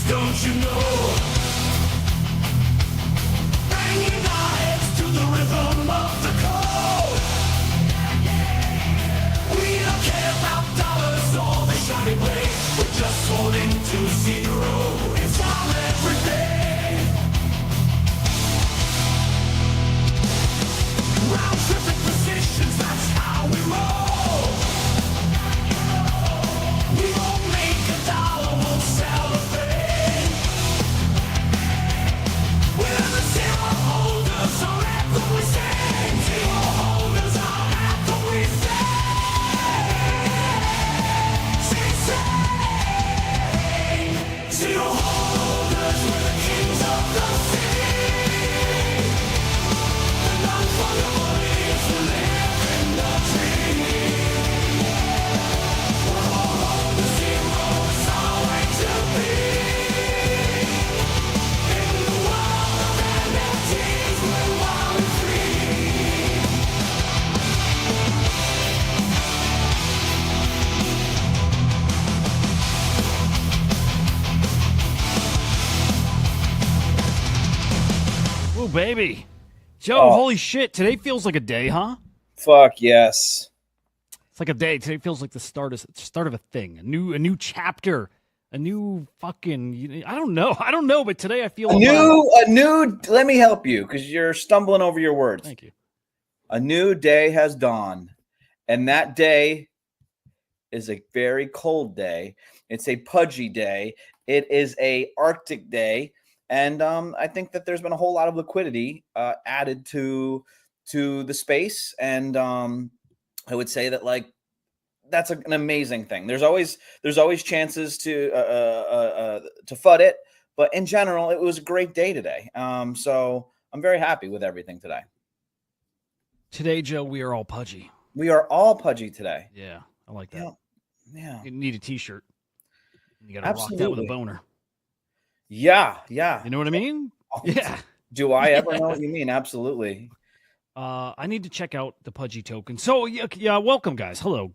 Don't you know? Banging our heads to the rhythm of the code. We don't care about dollars or the shiny blade. We're just holding to zero. It's all everything. Round tripping positions, that's how we roll. We won't make a dollar, we'll celebrate. We're the zero holders, so after we sing. Zero holders, on after we sing. Zero holders, we're the kings of the sea. The non-fungible is the live in the dream. We're all on the zero, it's our way to be. In the world of NFTs, we're wild and free. Ooh, baby. Joe, Oh. holy shit. Today feels like a day, huh? Fuck yes. It's like a day. Today feels like the start of a thing. A new chapter. A new fucking I don't know, but today I feel A new. Let me help you because you're stumbling over your words. Thank you. A new day has dawned, and that day is a very cold day. It's a pudgy day. It is a Arctic day, and I think that there's been a whole lot of liquidity added to the space, and I would say that like that's an amazing thing. There's always chances to FUD it, but in general, it was a great day today. So I'm very happy with everything today. Today, Joe, we are all pudgy. We are all pudgy today. Yeah, I like that. Yeah. You need a t-shirt. You gotta rock that with a boner. Yeah. You know what I mean? Yeah. Do I ever know what you mean? Absolutely. I need to check out the Pudgy token. So yeah, welcome guys. Hello.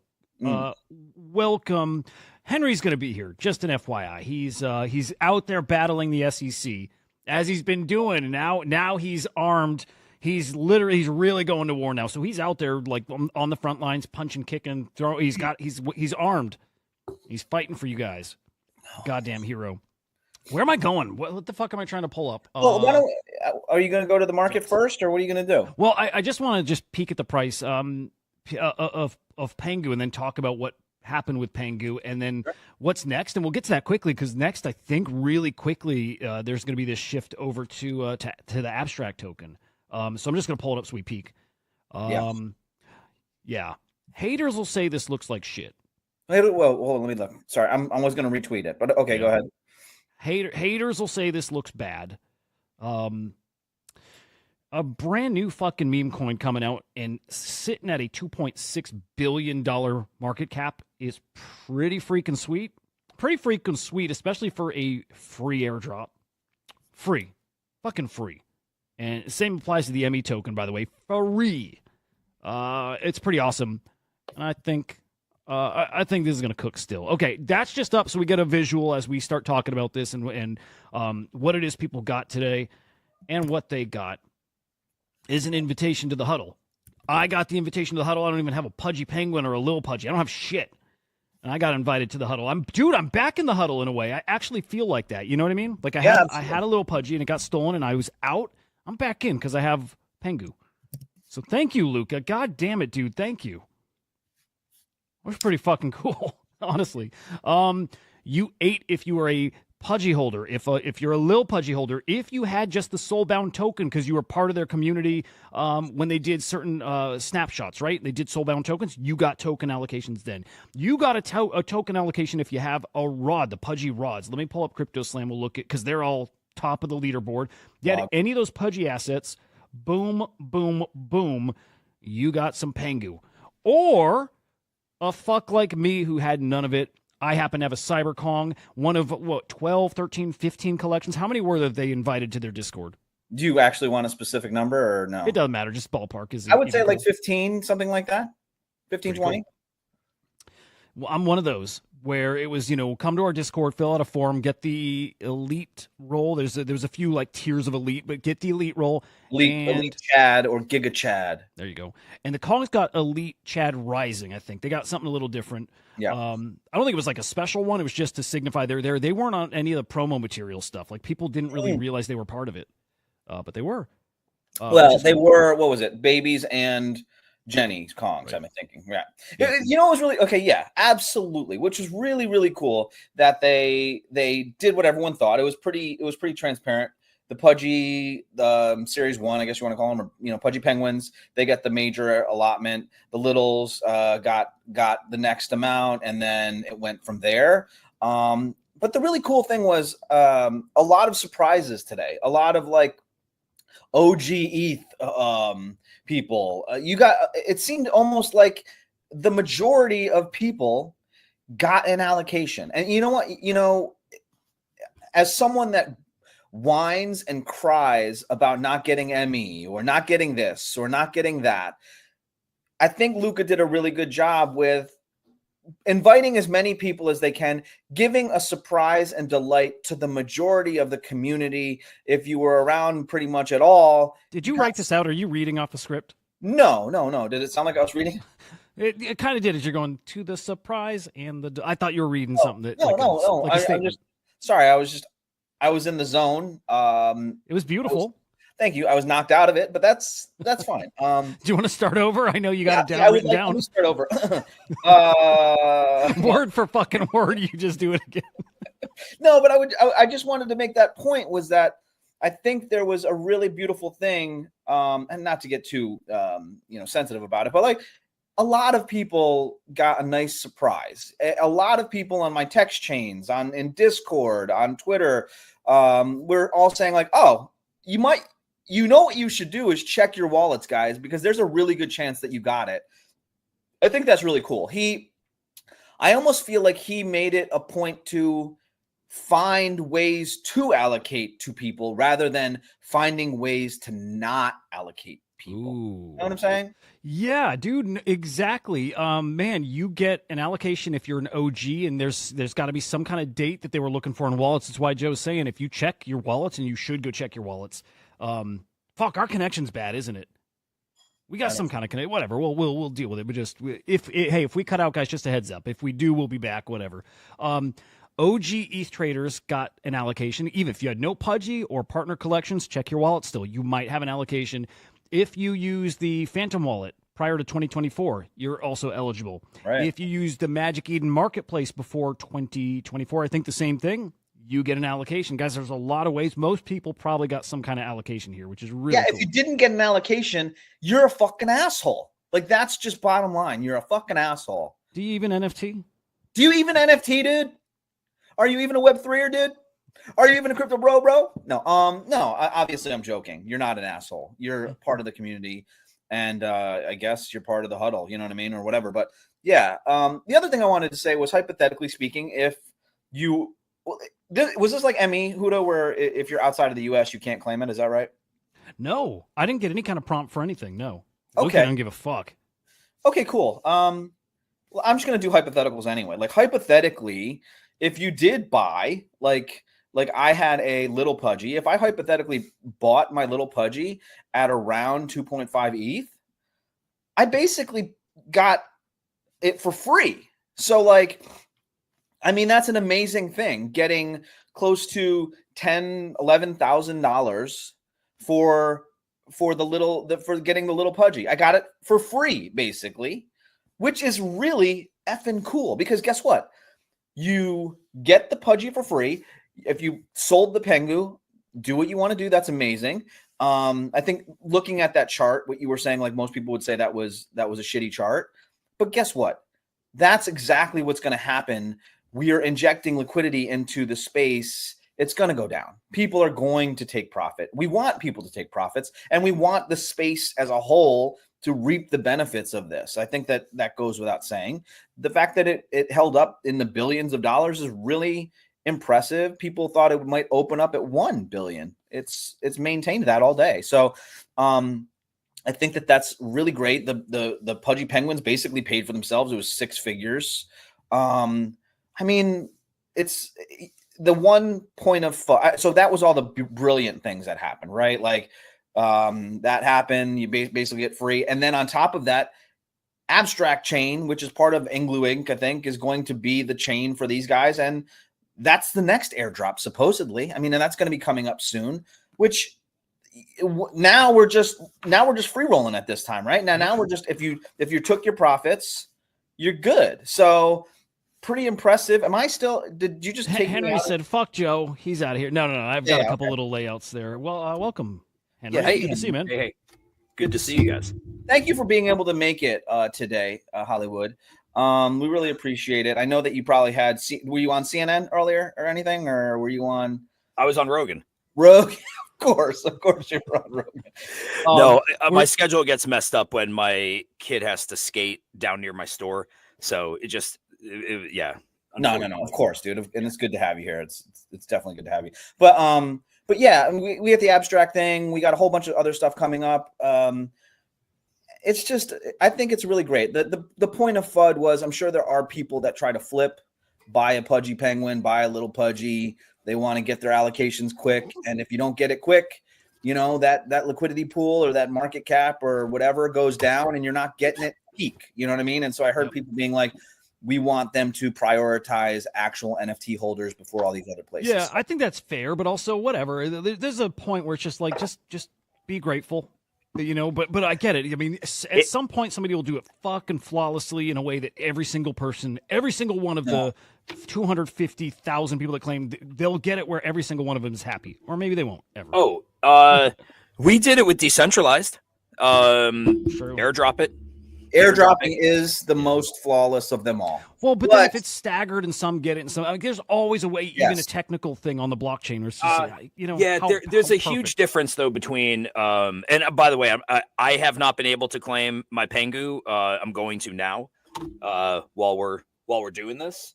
Welcome. Henry's going to be here. Just an FYI. He's out there battling the SEC as he's been doing. Now he's armed. He's really going to war now. So he's out there like on the front lines, punching, kicking, throwing. He's armed. He's fighting for you guys. Goddamn hero. Where am I going? What the fuck am I trying to pull up? Well, are you going to go to the market first, or what are you going to do? Well, I just want to just peek at the price of Pengu and then talk about what happened with Pengu and then what's next. And we'll get to that quickly because next, I think really quickly, there's going to be this shift over to the abstract token. So I'm just going to pull it up so we peek. Yeah. Haters will say this looks like shit. Well, hold on, let me look. Sorry, I was going to retweet it, but okay, go ahead. Haters will say this looks bad. A brand new fucking meme coin coming out and sitting at a $2.6 billion market cap is pretty freaking sweet. Pretty freaking sweet, especially for a free airdrop. Free. Fucking free. And same applies to the ME token, by the way. Free. It's pretty awesome. And I think this is going to cook still. Okay, that's just up so we get a visual as we start talking about this and what it is people got today and what they got is an invitation to the huddle. I got the invitation to the huddle. I don't even have a Pudgy Penguin or a Lil Pudgy. I don't have shit. And I got invited to the huddle. I'm back in the huddle in a way. I actually feel like that. You know what I mean? Like I had a Lil Pudgy and it got stolen and I was out. I'm back in because I have Pengu. So thank you, Luca. God damn it, dude. Thank you. It was pretty fucking cool, honestly. You ate if you were a Pudgy holder, if you're a Lil Pudgy holder, if you had just the Soulbound token because you were part of their community when they did certain snapshots, right? They did Soulbound tokens. You got token allocations then. You got a token allocation if you have a rod, the Pudgy rods. Let me pull up Crypto Slam. We'll look at because they're all top of the leaderboard. You had any of those Pudgy assets, boom, boom, boom, you got some Pengu. Or a fuck like me who had none of it. I happen to have a Cyber Kong, one of, 12, 13, 15 collections. How many were there they invited to their Discord? Do you actually want a specific number or no? It doesn't matter. Just ballpark. I would say like 15, something like that. 15, 20. Cool. Well, I'm one of those. where it was, come to our Discord, fill out a form, get the elite role. There's a few like tiers of elite, but get the elite role. Elite Chad or Giga Chad. There you go. And the Kongs got Elite Chad Rising, I think. They got something a little different. Yeah. I don't think it was like a special one. It was just to signify they're there. They weren't on any of the promo material stuff. Like people didn't really realize they were part of it, but they were. Well, they were, what was it? Babies and Jenny's Kongs, right. I'm thinking. Yeah. It was really, okay, yeah, absolutely. Which was really, really cool that they did what everyone thought. It was pretty transparent. The Pudgy, Series 1, I guess you want to call them, or, Pudgy Penguins, they got the major allotment. The Littles got the next amount, and then it went from there. But the really cool thing was a lot of surprises today. A lot of, like, OG ETH people. It seemed almost like the majority of people got an allocation. And you know what? As someone that whines and cries about not getting ME or not getting this or not getting that, I think Luca did a really good job with inviting as many people as they can, giving a surprise and delight to the majority of the community. If you were around pretty much at all. Did you write this out? Are you reading off the script? No. Did it sound like I was reading? It kind of did as you're going to the surprise and I thought you were reading something that sorry. I was in the zone. It was beautiful. Thank you. I was knocked out of it, but that's fine. Do you want to start over? I know you got it written down. Let me start over. Word for fucking word, you just do it again. No, but I just wanted to make that point, was that I think there was a really beautiful thing, and not to get too sensitive about it, but like a lot of people got a nice surprise. A lot of people on my text chains, in Discord, on Twitter, we're all saying like, oh, what you should do is check your wallets, guys, because there's a really good chance that you got it. I think that's really cool. I almost feel like he made it a point to find ways to allocate to people rather than finding ways to not allocate people. Ooh. You know what I'm saying? Yeah, dude, exactly. Man, you get an allocation if you're an OG, and there's got to be some kind of date that they were looking for in wallets. That's why Joe's saying if you check your wallets, and you should go check your wallets. Fuck, our connection's bad, isn't it? We got some kind of connection. Whatever. We'll deal with it. But if we cut out, guys, just a heads up. If we do, we'll be back. Whatever. OG ETH traders got an allocation. Even if you had no Pudgy or partner collections, check your wallet still. You might have an allocation. If you use the Phantom wallet prior to 2024, you're also eligible. Right. If you use the Magic Eden Marketplace before 2024, I think the same thing. You get an allocation. Guys, there's a lot of ways. Most people probably got some kind of allocation here, which is really cool. If you didn't get an allocation, you're a fucking asshole. Like, that's just bottom line. You're a fucking asshole. Do you even NFT? Do you even NFT, dude? Are you even a Web3er, dude? Are you even a crypto bro? No. No, obviously I'm joking. You're not an asshole. You're part of the community, and I guess you're part of the huddle, you know what I mean, or whatever. But yeah, the other thing I wanted to say was, hypothetically speaking, if you was this like ME, Hudah, where if you're outside of the US, you can't claim it? Is that right? No, I didn't get any kind of prompt for anything. No. Okay. I don't give a fuck. Okay, cool. Well, I'm just gonna do hypotheticals anyway. Like, hypothetically, if you did buy, like I had a little Pudgy, if I hypothetically bought my little Pudgy at around 2.5 ETH, I basically got it for free. So, like, I mean, that's an amazing thing, getting close to $11,000 for getting the little Pudgy. I got it for free, basically, which is really effing cool, because guess what? You get the Pudgy for free. If you sold the Pengu, do what you want to do. That's amazing. I think looking at that chart, what you were saying, like most people would say that was a shitty chart. But guess what? That's exactly what's going to happen. We are injecting liquidity into the space. It's going to go down. People are going to take profit. We want people to take profits, and we want the space as a whole to reap the benefits of this. I think that goes without saying. The fact that it held up in the billions of dollars is really impressive. People thought it might open up at 1 billion. It's maintained that all day. So I think that's really great. The Pudgy Penguins basically paid for themselves. It was 6 figures. I mean, it's the one point of so that was all the brilliant things that happened, right? Like that happened, you basically get free. And then on top of that, Abstract Chain, which is part of Inglu Inc., I think, is going to be the chain for these guys. And that's the next airdrop, supposedly. I mean, and that's going to be coming up soon, which now we're just free rolling at this time, right? Now we're just, if you took your profits, you're good. So pretty impressive. Am I still, did you just take Henry said, fuck Joe, he's out of here. No, I've got a couple little layouts there. Well, welcome, Henry. Yeah, good to see you, man. Hey. Good to see you guys. Thank you for being able to make it today, Hollywood. We really appreciate it. I know that you probably had, were you on CNN earlier or anything, or were you on? I was on Rogan. Rogan, of course you're on Rogan. No, my schedule gets messed up when my kid has to skate down near my store. So it just, yeah. No, of course, dude. And it's good to have you here. It's definitely good to have you. But yeah, we had the abstract thing. We got a whole bunch of other stuff coming up. It's just, I think it's really great. The point of FUD was, I'm sure there are people that try to flip, buy a Pudgy Penguin, buy a little Pudgy. They want to get their allocations quick. And if you don't get it quick, that liquidity pool or that market cap or whatever goes down and you're not getting it peak. You know what I mean? And so I heard people being like, we want them to prioritize actual NFT holders before all these other places. Yeah, I think that's fair, but also whatever. There's a point where it's just like, just be grateful, but I get it. I mean, at some point somebody will do it fucking flawlessly in a way that every single one of the 250,000 people that claim, they'll get it where every single one of them is happy, or maybe they won't ever. We did it with decentralized. Sure. Airdrop it. Airdropping is the most flawless of them all. Well, but then if it's staggered and some get it, and some, there's always a way, even a technical thing on the blockchain. Where it's just, there's a huge difference though between. And by the way, I have not been able to claim my Pengu. I'm going to now, while we're doing this,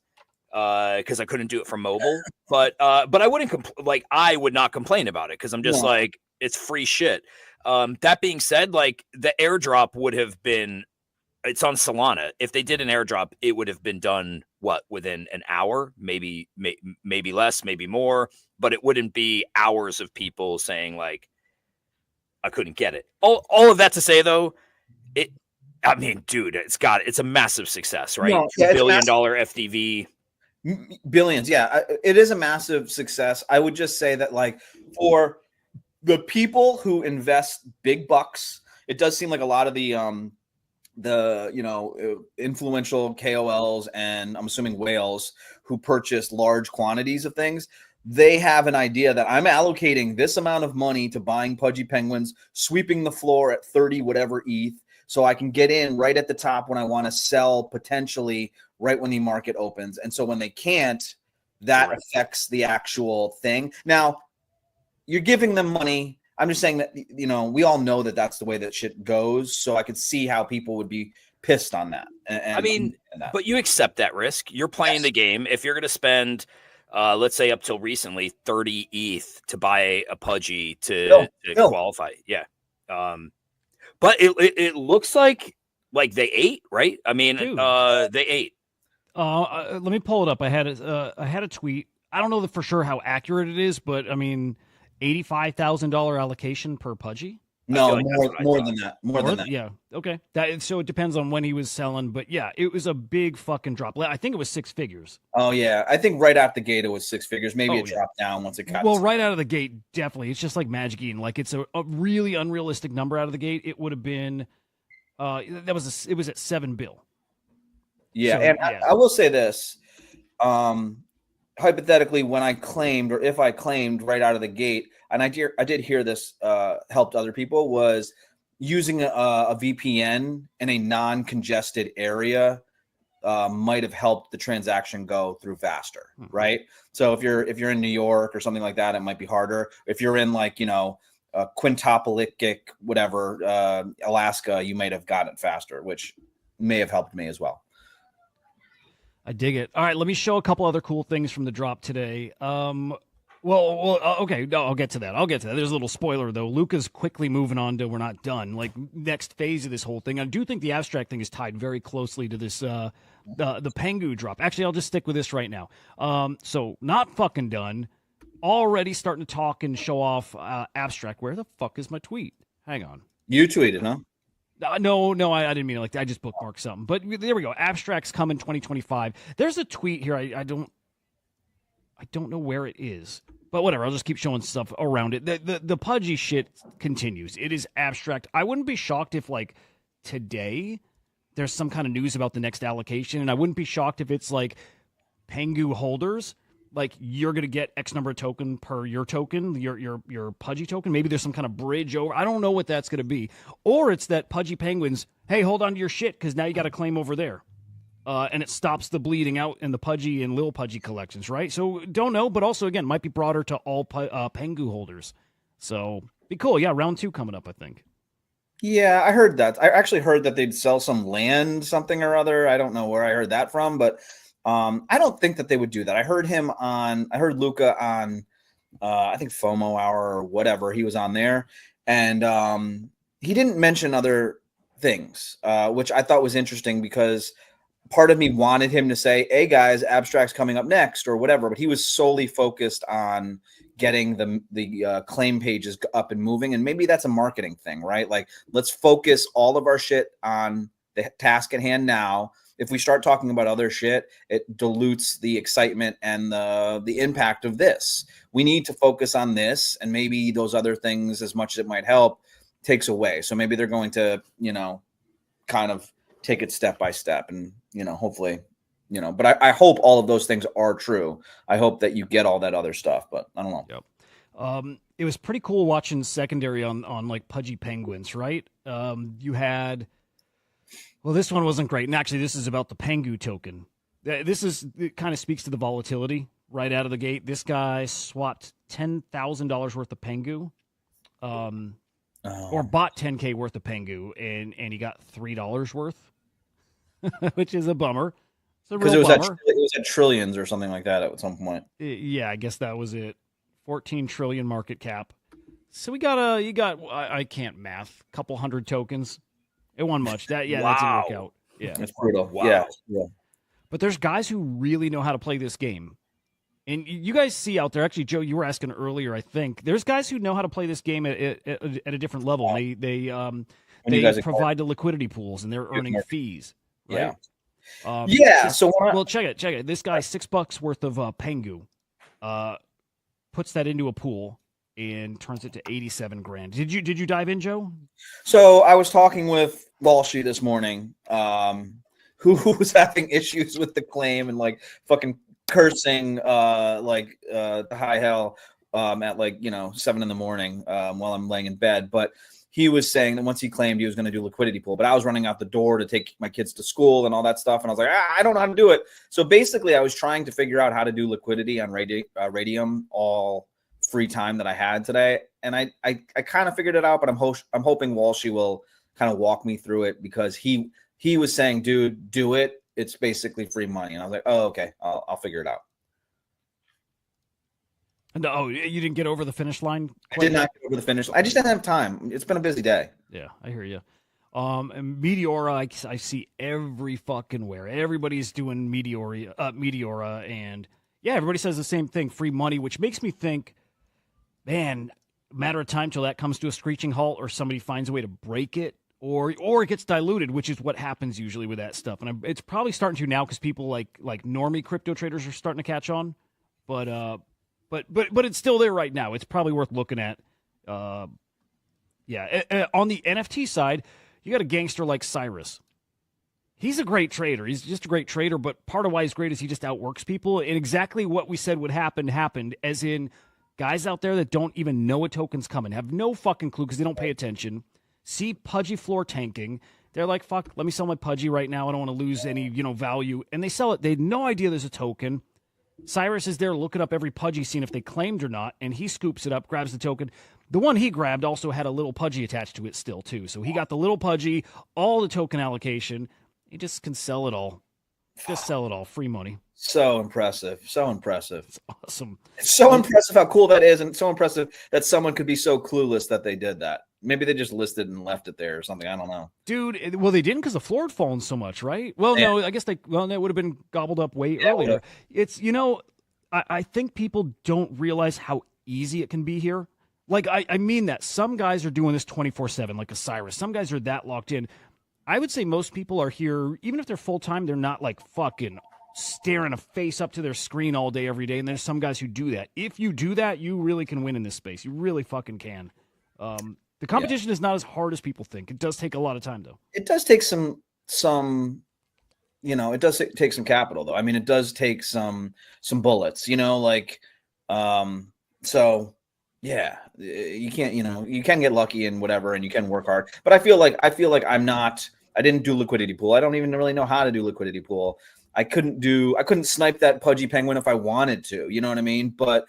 because I couldn't do it from mobile. But I wouldn't I would not complain about it because I'm just like, it's free shit. That being said, like the airdrop would have been. It's on Solana. If they did an airdrop, it would have been done within an hour, maybe less, maybe more, but it wouldn't be hours of people saying like, I couldn't get it. All of that to say though, dude, it's a massive success, right? $2 billion FDV. Billions. Yeah, it is a massive success. I would just say that like for the people who invest big bucks, it does seem like a lot of the influential KOLs and I'm assuming whales who purchase large quantities of things, they have an idea that I'm allocating this amount of money to buying Pudgy Penguins, sweeping the floor at 30 whatever ETH, so I can get in right at the top when I want to sell potentially right when the market opens. And so when they can't, that affects the actual thing. Now, you're giving them money. I'm just saying that, we all know that that's the way that shit goes. So I could see how people would be pissed on that. But you accept that risk. You're playing the game. If you're going to spend, let's say up till recently, 30 ETH to buy a Pudgy to qualify. Yeah. But it looks like they ate, right? I mean, they ate. Let me pull it up. I had a tweet. I don't know for sure how accurate it is, but I mean, $85,000 allocation per Pudgy? No, more than that. More than that. Yeah. Okay. So it depends on when he was selling, but yeah, it was a big fucking drop. I think it was 6 figures. Oh yeah, I think right out the gate it was 6 figures. Maybe it dropped down once it got. Well, right out of the gate, definitely. It's just like Magic Eden. Like it's a really unrealistic number out of the gate. It would have been. It was at 7 bill. Yeah, so, and I will say this. Hypothetically, when I claimed, or if I claimed right out of the gate, and I did hear this helped other people, was using a VPN in a non-congested area might have helped the transaction go through faster, right? So if you're in New York or something like that, it might be harder. If you're in quintuplicic whatever Alaska, you might have gotten it faster, which may have helped me as well. I dig it. All right, let me show a couple other cool things from the drop today. Okay. No, I'll get to that. There's a little spoiler though. Luca's quickly moving on to we're not done. Like next phase of this whole thing. I do think the abstract thing is tied very closely to this the Pengu drop. Actually, I'll just stick with this right now. So not fucking done. Already starting to talk and show off abstract. Where the fuck is my tweet? Hang on. You tweeted, huh? No, I didn't mean it like that. I just bookmarked something. But there we go. Abstracts come in 2025. There's a tweet here. I don't know where it is. But whatever, I'll just keep showing stuff around it. The Pudgy shit continues. It is abstract. I wouldn't be shocked if, like, today there's some kind of news about the next allocation, and I wouldn't be shocked if it's, like, Pengu holders. Like, you're going to get X number of token per your token, your Pudgy token. Maybe there's some kind of bridge over. I don't know what that's going to be. Or it's that Pudgy Penguins, hey, hold on to your shit because now you got a claim over there. And it stops the bleeding out in the Pudgy and Lil Pudgy collections, right? So don't know, but also, again, might be broader to all Pengu holders. So be cool. Yeah, round 2 coming up, I think. Yeah, I heard that. I actually heard that they'd sell some land, something or other. I don't know where I heard that from, but I don't think that they would do that. I heard Luca on, I think FOMO Hour or whatever. He was on there, and he didn't mention other things, which I thought was interesting because part of me wanted him to say, hey guys, abstract's coming up next or whatever, but he was solely focused on getting the claim pages up and moving. And maybe that's a marketing thing, right? Like, let's focus all of our shit on the task at hand now. If we start talking about other shit, it dilutes the excitement and the impact of this. We need to focus on this, and maybe those other things, as much as it might help, takes away. So maybe they're going to, kind of take it step by step, and hopefully, but I hope all of those things are true. I hope that you get all that other stuff, but I don't know. Yep. It was pretty cool watching secondary on like Pudgy Penguins, right? You had, well, this one wasn't great, and actually this is about the Pengu token. It kind of speaks to the volatility right out of the gate. This guy swapped $10,000 worth of Pengu, or bought 10K worth of Pengu, and he got $3 worth. Which is a bummer. Because it was at trillions or something like that at some point. Yeah, I guess that was it. 14 trillion market cap. So I can't math. Couple hundred tokens. It won much. That didn't work out. Yeah, it's brutal. Wow. Yeah. But there's guys who really know how to play this game. And you guys see out there, actually, Joe, you were asking earlier, I think. There's guys who know how to play this game at a different level. They provide the liquidity pools, and they're earning fees. Right? Yeah. Check it. This guy, $6 worth of Pengu, puts that into a pool and turns it to 87 grand. Did you dive in, Joe? So I was talking with Walshy this morning, who was having issues with the claim and like fucking cursing the high hell at 7 in the morning while I'm laying in bed. But he was saying that once he claimed he was going to do liquidity pool, but I was running out the door to take my kids to school and all that stuff. And I was like, I don't know how to do it. So basically I was trying to figure out how to do liquidity on Radium all free time that I had today. And I kind of figured it out, but I'm hoping Walshy will kind of walk me through it, because he was saying, dude, do it. It's basically free money. And I was like, oh, okay, I'll figure it out. No, you didn't get over the finish line? I did not get over the finish line. I just didn't have time. It's been a busy day. Yeah, I hear you. And Meteora, I see every fucking where. Everybody's doing Meteora, and yeah, everybody says the same thing, free money, which makes me think, man, matter of time till that comes to a screeching halt, or somebody finds a way to break it, or it gets diluted, which is what happens usually with that stuff. And it's probably starting to now, because people like normie crypto traders are starting to catch on, but it's still there right now. It's probably worth looking at. On the NFT side, you got a gangster like Cyrus. He's a great trader. He's just a great trader, but part of why he's great is he just outworks people. And exactly what we said would happen happened, as in guys out there that don't even know a token's coming, have no fucking clue because they don't pay attention, see Pudgy floor tanking. They're like, fuck, let me sell my Pudgy right now. I don't want to lose any, value. And they sell it. They had no idea there's a token. Cyrus is there looking up every Pudgy, seeing if they claimed or not, and he scoops it up, grabs the token. The one he grabbed also had a little Pudgy attached to it still, too. So he got the little Pudgy, all the token allocation. He just can sell it all. Just sell it all. Free money. So impressive. So impressive. It's awesome. It's so impressive how cool that is, and so impressive that someone could be so clueless that they did that. Maybe they just listed and left it there or something. I don't know. Dude, well, they didn't because the floor had fallen so much, right? Well, Yeah. no, I guess that would have been gobbled up way Yeah, it earlier. would've. It's, I think people don't realize how easy it can be here. Like, I mean that. Some guys are doing this 24/7, like Osiris. Some guys are that locked in. I would say most people are here, even if they're full-time, they're not like fucking staring a face up to their screen all day, every day. And there's some guys who do that. If you do that, you really can win in this space. You really fucking can. The competition is not as hard as people think. It does take a lot of time, though. It does take some it does take some capital, though. I mean, it does take some bullets, so yeah, you can't, you can get lucky and whatever, and you can work hard. But I feel like I didn't do liquidity pool. I don't even really know how to do liquidity pool. I couldn't snipe that Pudgy Penguin if I wanted to, you know what I mean? But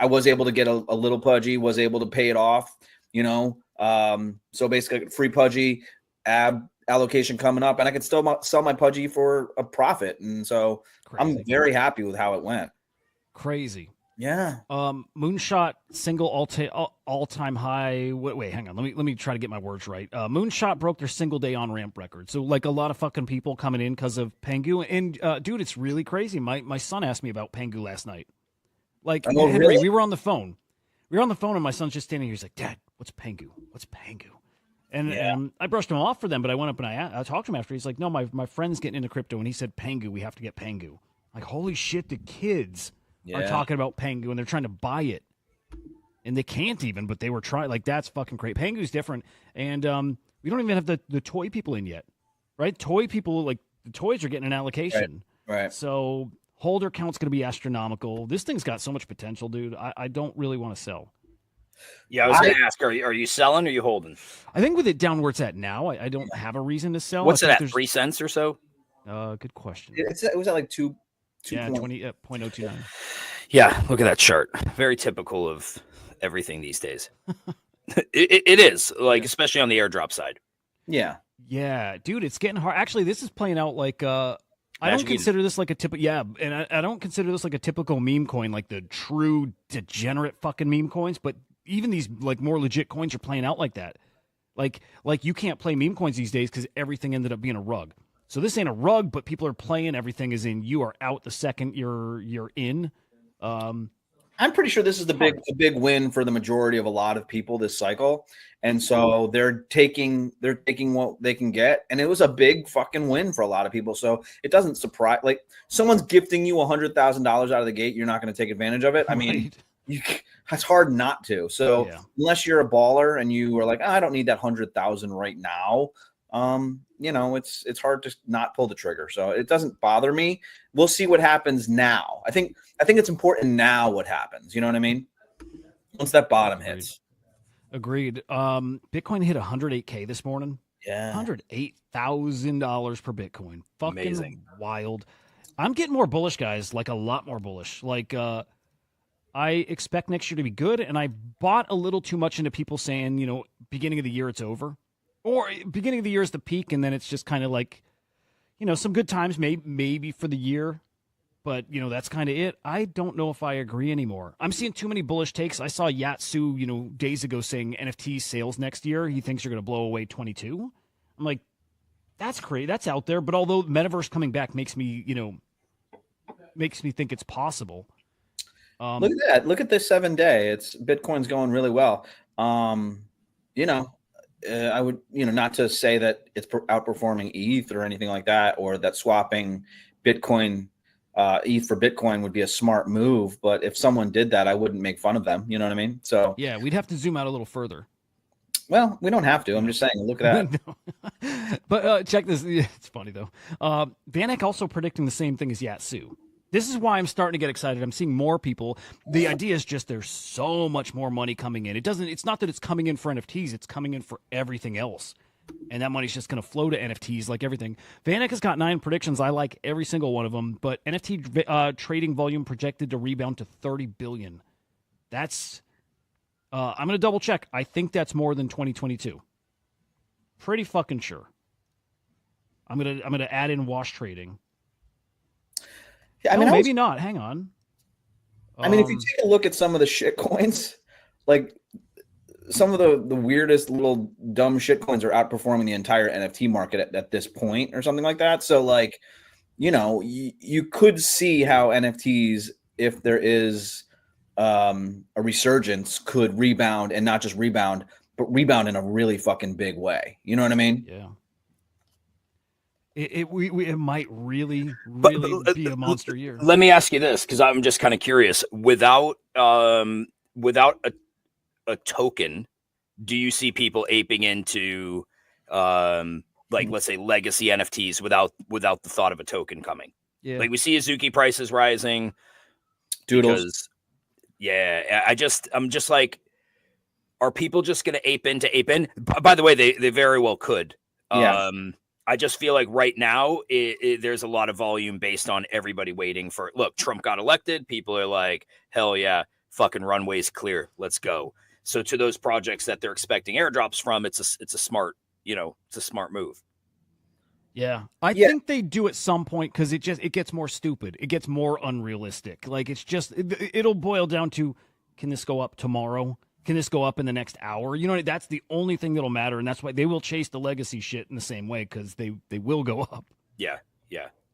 I was able to get a little Pudgy, was able to pay it off, so basically free Pudgy, ab allocation coming up, and I could still sell my Pudgy for a profit. And so I'm very happy with how it went. Crazy. Yeah. Moonshot single all-time high. Wait, hang on. Let me try to get my words right. Moonshot broke their single day on ramp record. So like a lot of fucking people coming in because of Pengu. And dude, it's really crazy. My son asked me about Pengu last night. Like, Henry, really? we were on the phone. And my son's just standing here. He's like, Dad, what's Pengu? What's Pengu? And I brushed him off for them, but I went up and I talked to him after. He's like, no, my friend's getting into crypto, and he said Pengu. We have to get Pengu. Like, holy shit, the kids are talking about Pengu, and they're trying to buy it. And they can't even, but they were trying. Like, that's fucking great. Pengu's different. And we don't even have the toy people in yet, right? Toy people, like, the toys are getting an allocation. Right. So holder count's going to be astronomical. This thing's got so much potential, dude. I don't really want to sell. Yeah, I was going to ask, are you selling or are you holding? I think with it down where it's at now, I don't have a reason to sell. What's it at, 3 cents or so? Good question. It was at like 2. Yeah, 20.029. Yeah, look at that chart. Very typical of everything these days. it is, like, especially on the airdrop side. Yeah. Yeah, dude, it's getting hard. Actually, this is playing out like I don't consider this like a typical, and I don't consider this like a typical meme coin, like the true degenerate fucking meme coins. But even these like more legit coins are playing out like that. Like you can't play meme coins these days because everything ended up being a rug. So this ain't a rug, but people are playing everything as in you are out the second you're in. I'm pretty sure this is the big win for the majority of a lot of people this cycle. And so they're taking what they can get. And it was a big fucking win for a lot of people. So it doesn't surprise, like someone's gifting you $100,000 out of the gate. You're not going to take advantage of it. I mean, it's hard not to. So unless you're a baller and you are like, I don't need that 100,000 right now. It's hard to not pull the trigger. So it doesn't bother me. We'll see what happens now. I think it's important now what happens. You know what I mean? Once that bottom hits. Agreed. Bitcoin hit 108K this morning. Yeah. $108,000 per Bitcoin. Fucking amazing. Wild. I'm getting more bullish, guys, like a lot more bullish. Like, I expect next year to be good, and I bought a little too much into people saying, beginning of the year it's over. Or beginning of the year is the peak, and then it's just kind of like, some good times maybe for the year. But, that's kind of it. I don't know if I agree anymore. I'm seeing too many bullish takes. I saw Yatsu, days ago saying NFT sales next year, he thinks you're going to blow away 22. I'm like, that's crazy. That's out there. But although Metaverse coming back makes me think it's possible. Look at that. Look at this 7-day. Bitcoin's going really well. I would, not to say that it's outperforming ETH or anything like that, or that swapping Bitcoin, ETH for Bitcoin would be a smart move. But if someone did that, I wouldn't make fun of them. You know what I mean? So yeah, we'd have to zoom out a little further. Well, we don't have to. I'm just saying, look at that. But check this. It's funny though. Vanek also predicting the same thing as Yatsu. This is why I'm starting to get excited. I'm seeing more people. The idea is just there's so much more money coming in. It's not that it's coming in for NFTs. It's coming in for everything else. And that money's just going to flow to NFTs like everything. Vanek has got 9 predictions. I like every single one of them. But NFT trading volume projected to rebound to 30 billion. That's, I'm going to double check. I think that's more than 2022. Pretty fucking sure. I'm going to add in wash trading. Yeah, No, maybe not. Hang on. I mean, if you take a look at some of the shit coins, like some of the weirdest little dumb shit coins are outperforming the entire NFT market at this point or something like that. So like, you know, you could see how NFTs, if there is a resurgence, could rebound, and not just rebound, but rebound in a really fucking big way. You know what I mean? Yeah. It might really But be a monster year. Let me ask you this, because I'm just kind of curious. Without a token, do you see people aping into like, let's say, legacy NFTs without the thought of a token coming? Yeah. Like we see Azuki prices rising. Doodles. Because, yeah, I'm just like, are people just going to ape in? By the way, they very well could. Yeah. I just feel like right now there's a lot of volume based on everybody waiting for. Look, Trump got elected. People are like, hell yeah, fucking runway's clear. Let's go. So to those projects that they're expecting airdrops from, it's a smart, it's a smart move. Yeah. I think they do at some point, because it gets more stupid. It gets more unrealistic. Like it'll boil down to, can this go up tomorrow? Can this go up in the next hour? You know, that's the only thing that'll matter, and that's why they will chase the legacy shit in the same way, because they will go up. Yeah.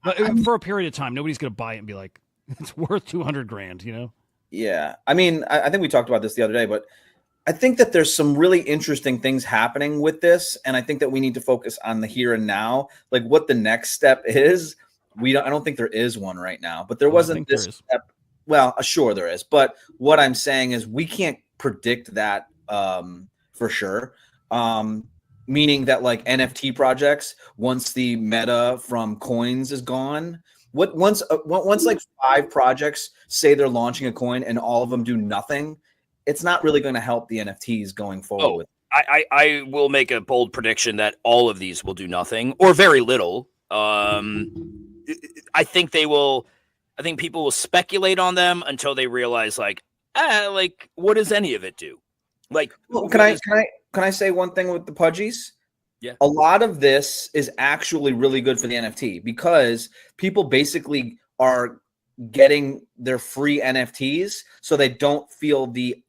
But for a period of time, nobody's going to buy it and be like, it's worth $200,000, you know? Yeah. I mean, I think we talked about this the other day, but I think that there's some really interesting things happening with this, and I think that we need to focus on the here and now, like what the next step is. I don't think there is one right now, but there wasn't this step. Well, sure there is, but what I'm saying is we can't predict that for sure. Meaning that like NFT projects, once the meta from coins is gone, once like 5 projects say they're launching a coin and all of them do nothing, it's not really going to help the NFTs going forward. I will make a bold prediction that all of these will do nothing or very little. I think people will speculate on them until they realize like what does any of it do? Like, well, can I say one thing with the Pudgies? Yeah. A lot of this is actually really good for the NFT, because people basically are getting their free NFTs, so they don't feel the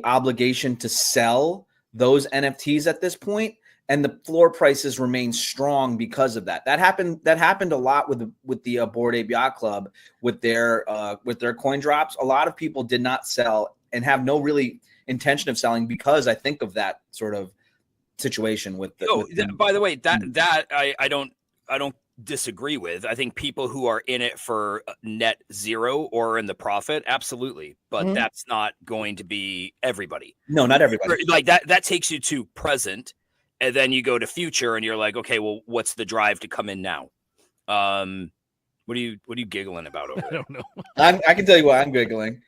obligation to sell those NFTs at this point, and the floor prices remain strong because of that. That happened a lot with the Bored Ape Yacht Club with their coin drops. A lot of people did not sell and have no really intention of selling, because I think of that sort of situation with by the way, that I don't disagree with. I think people who are in it for net zero or in the profit, absolutely, but that's not going to be everybody. No, not everybody. Like that takes you to present, and then you go to future, and you're like, okay, well, what's the drive to come in now? What are you giggling about over there? I don't know. I can tell you why I'm giggling.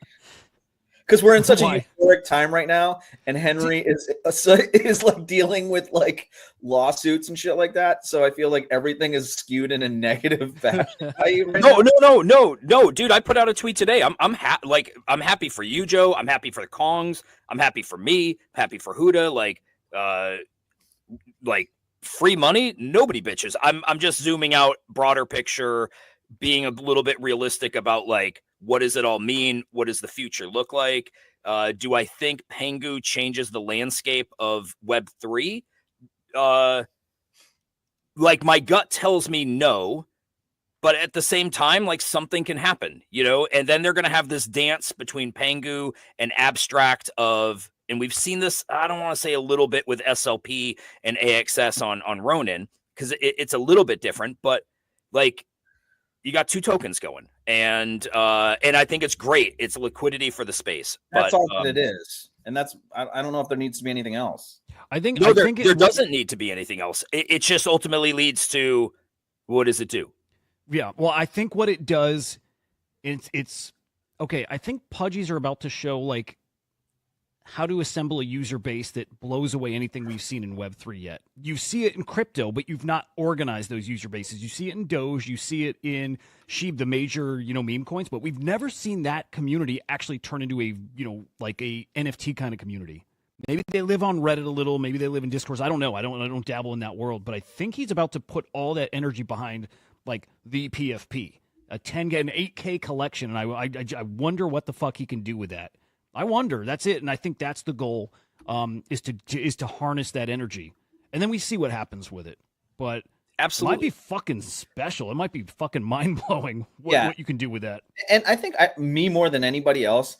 Because we're in such a euphoric time right now, and Henry is like dealing with like lawsuits and shit like that. So I feel like everything is skewed in a negative fashion. No, dude! I put out a tweet today. I'm happy for you, Joe. I'm happy for the Kongs. I'm happy for me. Happy for Hudah. Like free money. Nobody bitches. I'm just zooming out, broader picture, being a little bit realistic about like, what does it all mean? What does the future look like? Do I think Pengu changes the landscape of Web3? Like my gut tells me no, but at the same time, like something can happen, and then they're going to have this dance between Pengu and Abstract and we've seen this, I don't want to say a little bit with SLP and AXS on Ronin, because it's a little bit different, but like, you got 2 tokens going, and I think it's great. It's liquidity for the space. That's all that it is, and that's I don't know if there needs to be anything else. I think there doesn't need to be anything else. It just ultimately leads to, what does it do? Yeah, well, I think what it does, it's okay. I think Pudgies are about to show like how to assemble a user base that blows away anything we've seen in Web3 yet. You see it in crypto, but you've not organized those user bases. You see it in Doge, you see it in Sheeb, the major, meme coins, but we've never seen that community actually turn into a, like a NFT kind of community. Maybe they live on Reddit a little, maybe they live in Discourse. I don't know. I don't dabble in that world, but I think he's about to put all that energy behind like the PFP. an 8K collection, and I wonder what the fuck he can do with that. I wonder. That's it, and I think that's the goal. Is to harness that energy, and then we see what happens with it. But Absolutely. it might be fucking special. It might be fucking mind blowing what you can do with that. And I think me more than anybody else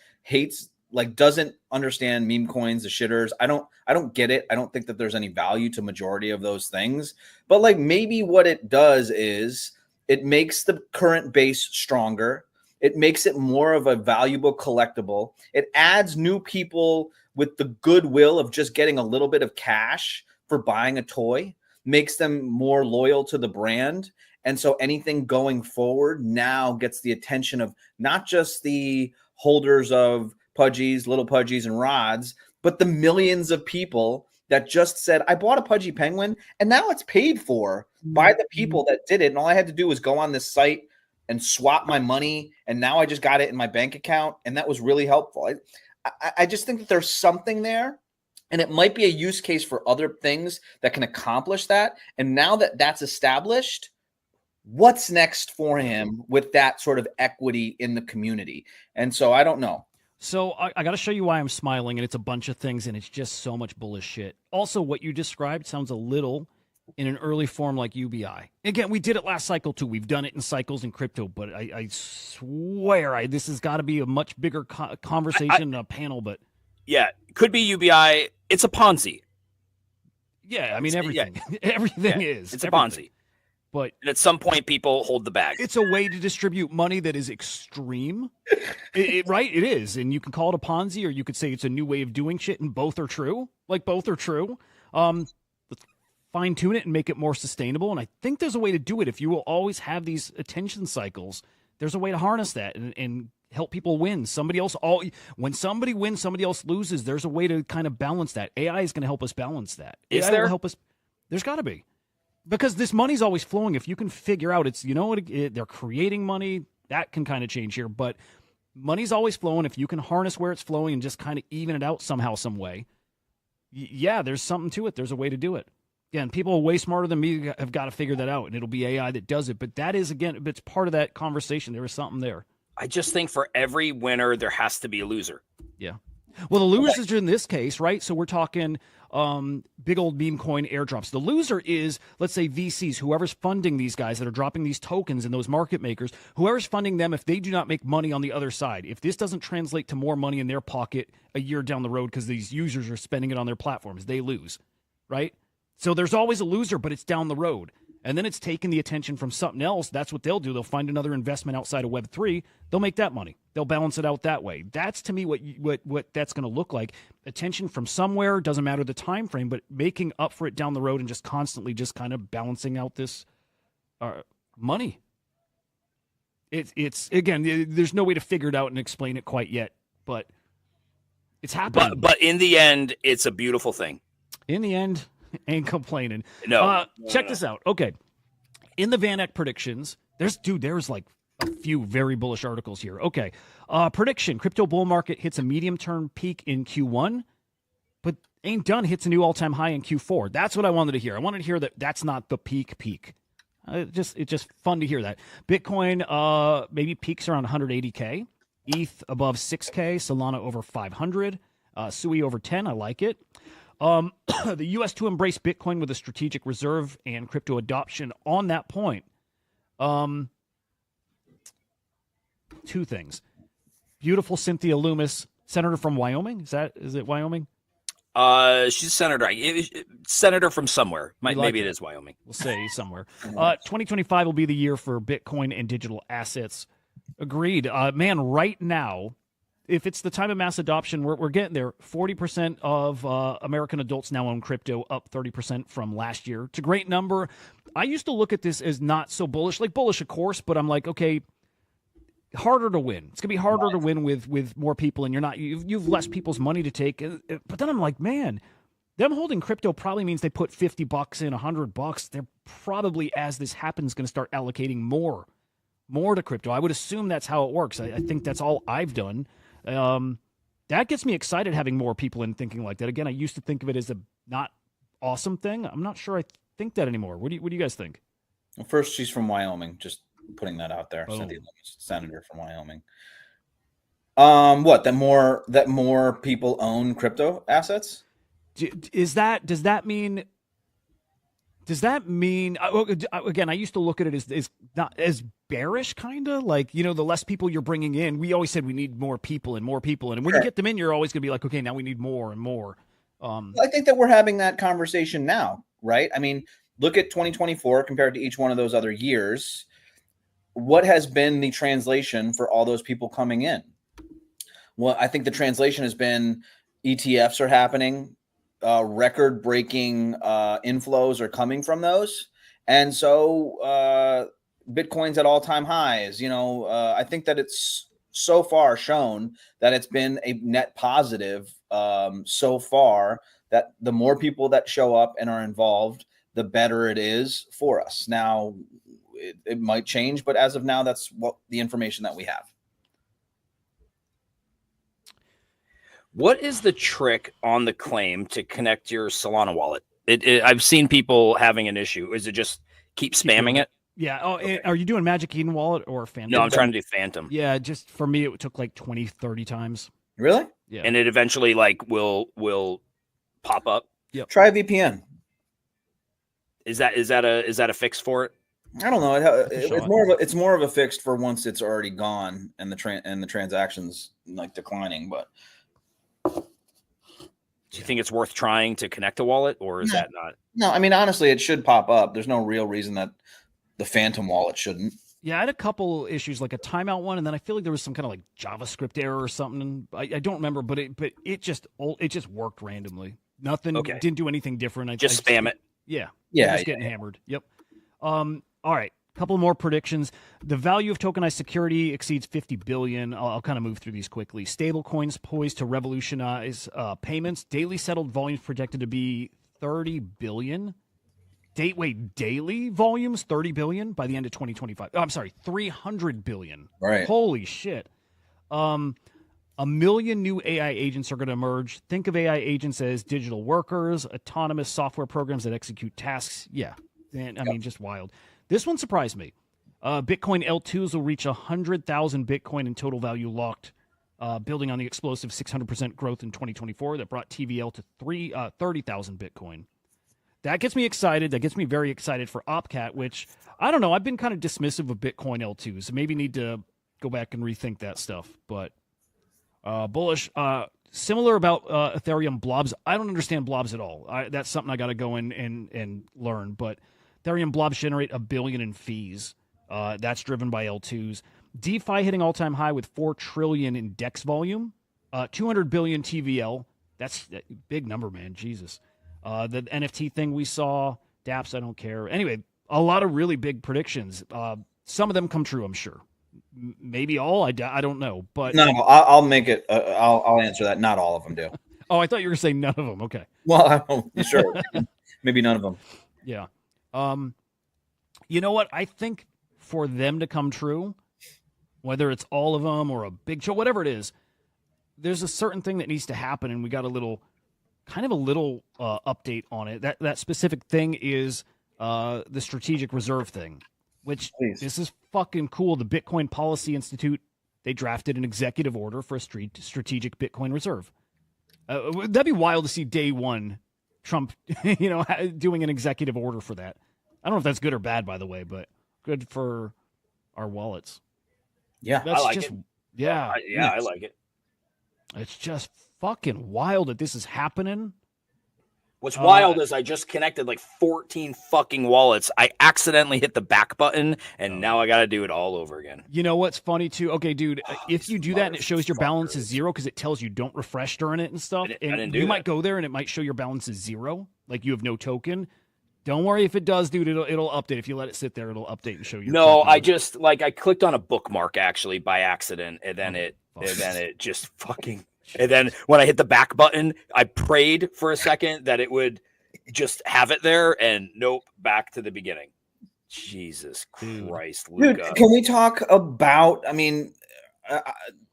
doesn't understand meme coins, the shitters. I don't get it. I don't think that there's any value to majority of those things. But like maybe what it does is it makes the current base stronger. It makes it more of a valuable collectible. It adds new people with the goodwill of just getting a little bit of cash for buying a toy, makes them more loyal to the brand. And so anything going forward now gets the attention of not just the holders of Pudgies, little Pudgies and rods, but the millions of people that just said, I bought a Pudgy Penguin and now it's paid for by the people that did it. And all I had to do was go on this site and swap my money. And now I just got it in my bank account. And that was really helpful. I just think that there's something there. And it might be a use case for other things that can accomplish that. And now that that's established, what's next for him with that sort of equity in the community? And so I don't know. So I got to show you why I'm smiling, and it's a bunch of things, and it's just so much bullish shit. Also, what you described sounds a little in an early form like UBI. Again, we did it last cycle too. We've done it in cycles in crypto, but I swear this has got to be a much bigger conversation, a panel. But yeah, could be UBI. It's a Ponzi. Yeah, I mean everything. Yeah. Everything is. It's a Ponzi. But and at some point, people hold the bag. It's a way to distribute money that is extreme, right? It is, and you can call it a Ponzi, or you could say it's a new way of doing shit, and both are true. Like both are true. Let's fine tune it and make it more sustainable. And I think there's a way to do it. If you will always have these attention cycles, there's a way to harness that and help people win. When somebody wins, somebody else loses. There's a way to kind of balance that. AI is going to help us balance that. Is AI there? will help us? There's got to be. Because this money's always flowing. If you can figure out they're creating money, that can kind of change here. But money's always flowing. If you can harness where it's flowing and just kind of even it out somehow, some way, yeah, there's something to it. There's a way to do it. Again, people way smarter than me have got to figure that out, and it'll be AI that does it. But that is, again, it's part of that conversation. There is something there. I just think for every winner, there has to be a loser. Yeah. Well, the losers in this case, right? So we're talking big old meme coin airdrops. The loser is, let's say, VCs, whoever's funding these guys that are dropping these tokens and those market makers, whoever's funding them, if they do not make money on the other side, if this doesn't translate to more money in their pocket a year down the road because these users are spending it on their platforms, they lose, right? So there's always a loser, but it's down the road. And then it's taking the attention from something else. That's what they'll do. They'll find another investment outside of Web3. They'll make that money. They'll balance it out that way. That's, to me, what that's going to look like. Attention from somewhere, doesn't matter the time frame, but making up for it down the road and just constantly just kind of balancing out this money. It's again, there's no way to figure it out and explain it quite yet, but it's happening. But in the end, it's a beautiful thing. In the end, ain't complaining. No. Check this out. Okay. In the Van Eck predictions, there's like a few very bullish articles here. Okay. Prediction, crypto bull market hits a medium-term peak in Q1, but ain't done, hits a new all-time high in Q4. That's what I wanted to hear. I wanted to hear that that's not the peak. It's just fun to hear that. Bitcoin maybe peaks around 180K. ETH above 6K. Solana over 500. Sui over 10. I like it. The U.S. to embrace Bitcoin with a strategic reserve and crypto adoption on that point. Two things. Beautiful Cynthia Loomis, senator from Wyoming. Is it Wyoming? She's a senator. Senator from somewhere. Maybe it is Wyoming. We'll say somewhere. 2025 will be the year for Bitcoin and digital assets. Agreed. Man, right now, if it's the time of mass adoption, we're getting there. 40% of American adults now own crypto, up 30% from last year. It's a great number. I used to look at this as not so bullish, like bullish, of course, but I'm like, okay, harder to win. It's gonna be harder to win with more people, and you've less people's money to take. But then I'm like, man, them holding crypto probably means they put $50 in, $100. They're probably, as this happens, going to start allocating more to crypto. I would assume that's how it works. I think that's all I've done. That gets me excited, having more people in thinking like that. Again, I used to think of it as a not awesome thing. I'm not sure I think that anymore. What do you guys think? Well, first, she's from Wyoming. Just putting that out there. Boom. Cynthia Lummis, senator from Wyoming. What? That more people own crypto assets? Does that mean? Again, I used to look at it as not as bearish, kind of like, the less people you're bringing in. We always said we need more people, and when Sure. you get them in, you're always going to be like, okay, now we need more and more. I think that we're having that conversation now, right? I mean, look at 2024 compared to each one of those other years. What has been the translation for all those people coming in? Well, I think the translation has been ETFs are happening, record-breaking inflows are coming from those, and so Bitcoin's at all-time highs. I think that it's so far shown that it's been a net positive so far, that the more people that show up and are involved, the better it is for us. Now, it might change, but as of now, that's what the information that we have. What is the trick on the claim to connect your Solana wallet? I've seen people having an issue. Is it just keep spamming it? Yeah. Oh, are you doing Magic Eden wallet or Phantom? No, I'm trying to do Phantom. Yeah, just for me, it took like 20, 30 times. Really? Yeah. And it eventually will pop up. Yep. Try VPN. Is that a fix for it? I don't know. It's more of a fix for once it's already gone and the transactions like declining. But do you think it's worth trying to connect a wallet, or is that not? No, I mean, honestly, it should pop up. There's no real reason that the Phantom wallet shouldn't. Yeah, I had a couple issues, like a timeout one, and then I feel like there was some kind of like JavaScript error or something. I don't remember, but it just worked randomly. Nothing. Okay. Didn't do anything different. Just spam it. Yeah. Yeah. Just getting hammered. Yep. All right. Couple more predictions. The value of tokenized security exceeds 50 billion. I'll kind of move through these quickly. Stable coins poised to revolutionize payments. Daily settled volumes projected to be 30 billion. Daily volumes 30 billion by the end of 2025. Oh, I'm sorry, 300 billion. Right. Holy shit. 1 million new AI agents are going to emerge. Think of AI agents as digital workers, autonomous software programs that execute tasks. Yeah. And I mean, just wild. This one surprised me. Bitcoin L2s will reach 100,000 Bitcoin in total value locked, building on the explosive 600% growth in 2024 that brought TVL to 30,000 Bitcoin. That gets me excited. That gets me very excited for OpCat, which, I don't know, I've been kind of dismissive of Bitcoin L2s, so maybe need to go back and rethink that stuff. But bullish. Similar about Ethereum blobs. I don't understand blobs at all. That's something I got to go in and learn. But Ethereum blobs generate $1 billion in fees. That's driven by L2s. DeFi hitting all-time high with $4 trillion in DEX volume. 200 billion TVL. That's a big number, man. Jesus. The NFT thing we saw. dApps, I don't care. Anyway, a lot of really big predictions. Some of them come true, I'm sure. Maybe all. I don't know. But No, I'll make it. I'll answer that. Not all of them do. Oh, I thought you were saying none of them. Okay. Well, I don't, sure. Maybe none of them. Yeah. You know what? I think for them to come true, whether it's all of them or a big show, whatever it is, there's a certain thing that needs to happen, and we got a little update on it. That specific thing is the strategic reserve thing, which this is fucking cool. The Bitcoin Policy Institute, they drafted an executive order for a strategic Bitcoin reserve. That'd be wild to see day one Trump, doing an executive order for that. I don't know if that's good or bad, by the way, but good for our wallets. Yeah, That's I like just, it. Yeah. I like it. It's just fucking wild that this is happening. What's wild is I just connected like 14 fucking wallets. I accidentally hit the back button, and now I got to do it all over again. You know what's funny too? Okay, dude, if you do that and it shows your balance is zero because it tells you don't refresh during it and stuff, and you might go there and it might show your balance is zero, like you have no token. Don't worry if it does, dude. It'll update. If you let it sit there, it'll update and show you. No, token. I just I clicked on a bookmark actually by accident, and then it just fucking. And then when I hit the back button, I prayed for a second that it would just have it there, and nope, back to the beginning. Jesus Christ, Luca. Dude, can we talk about? I mean,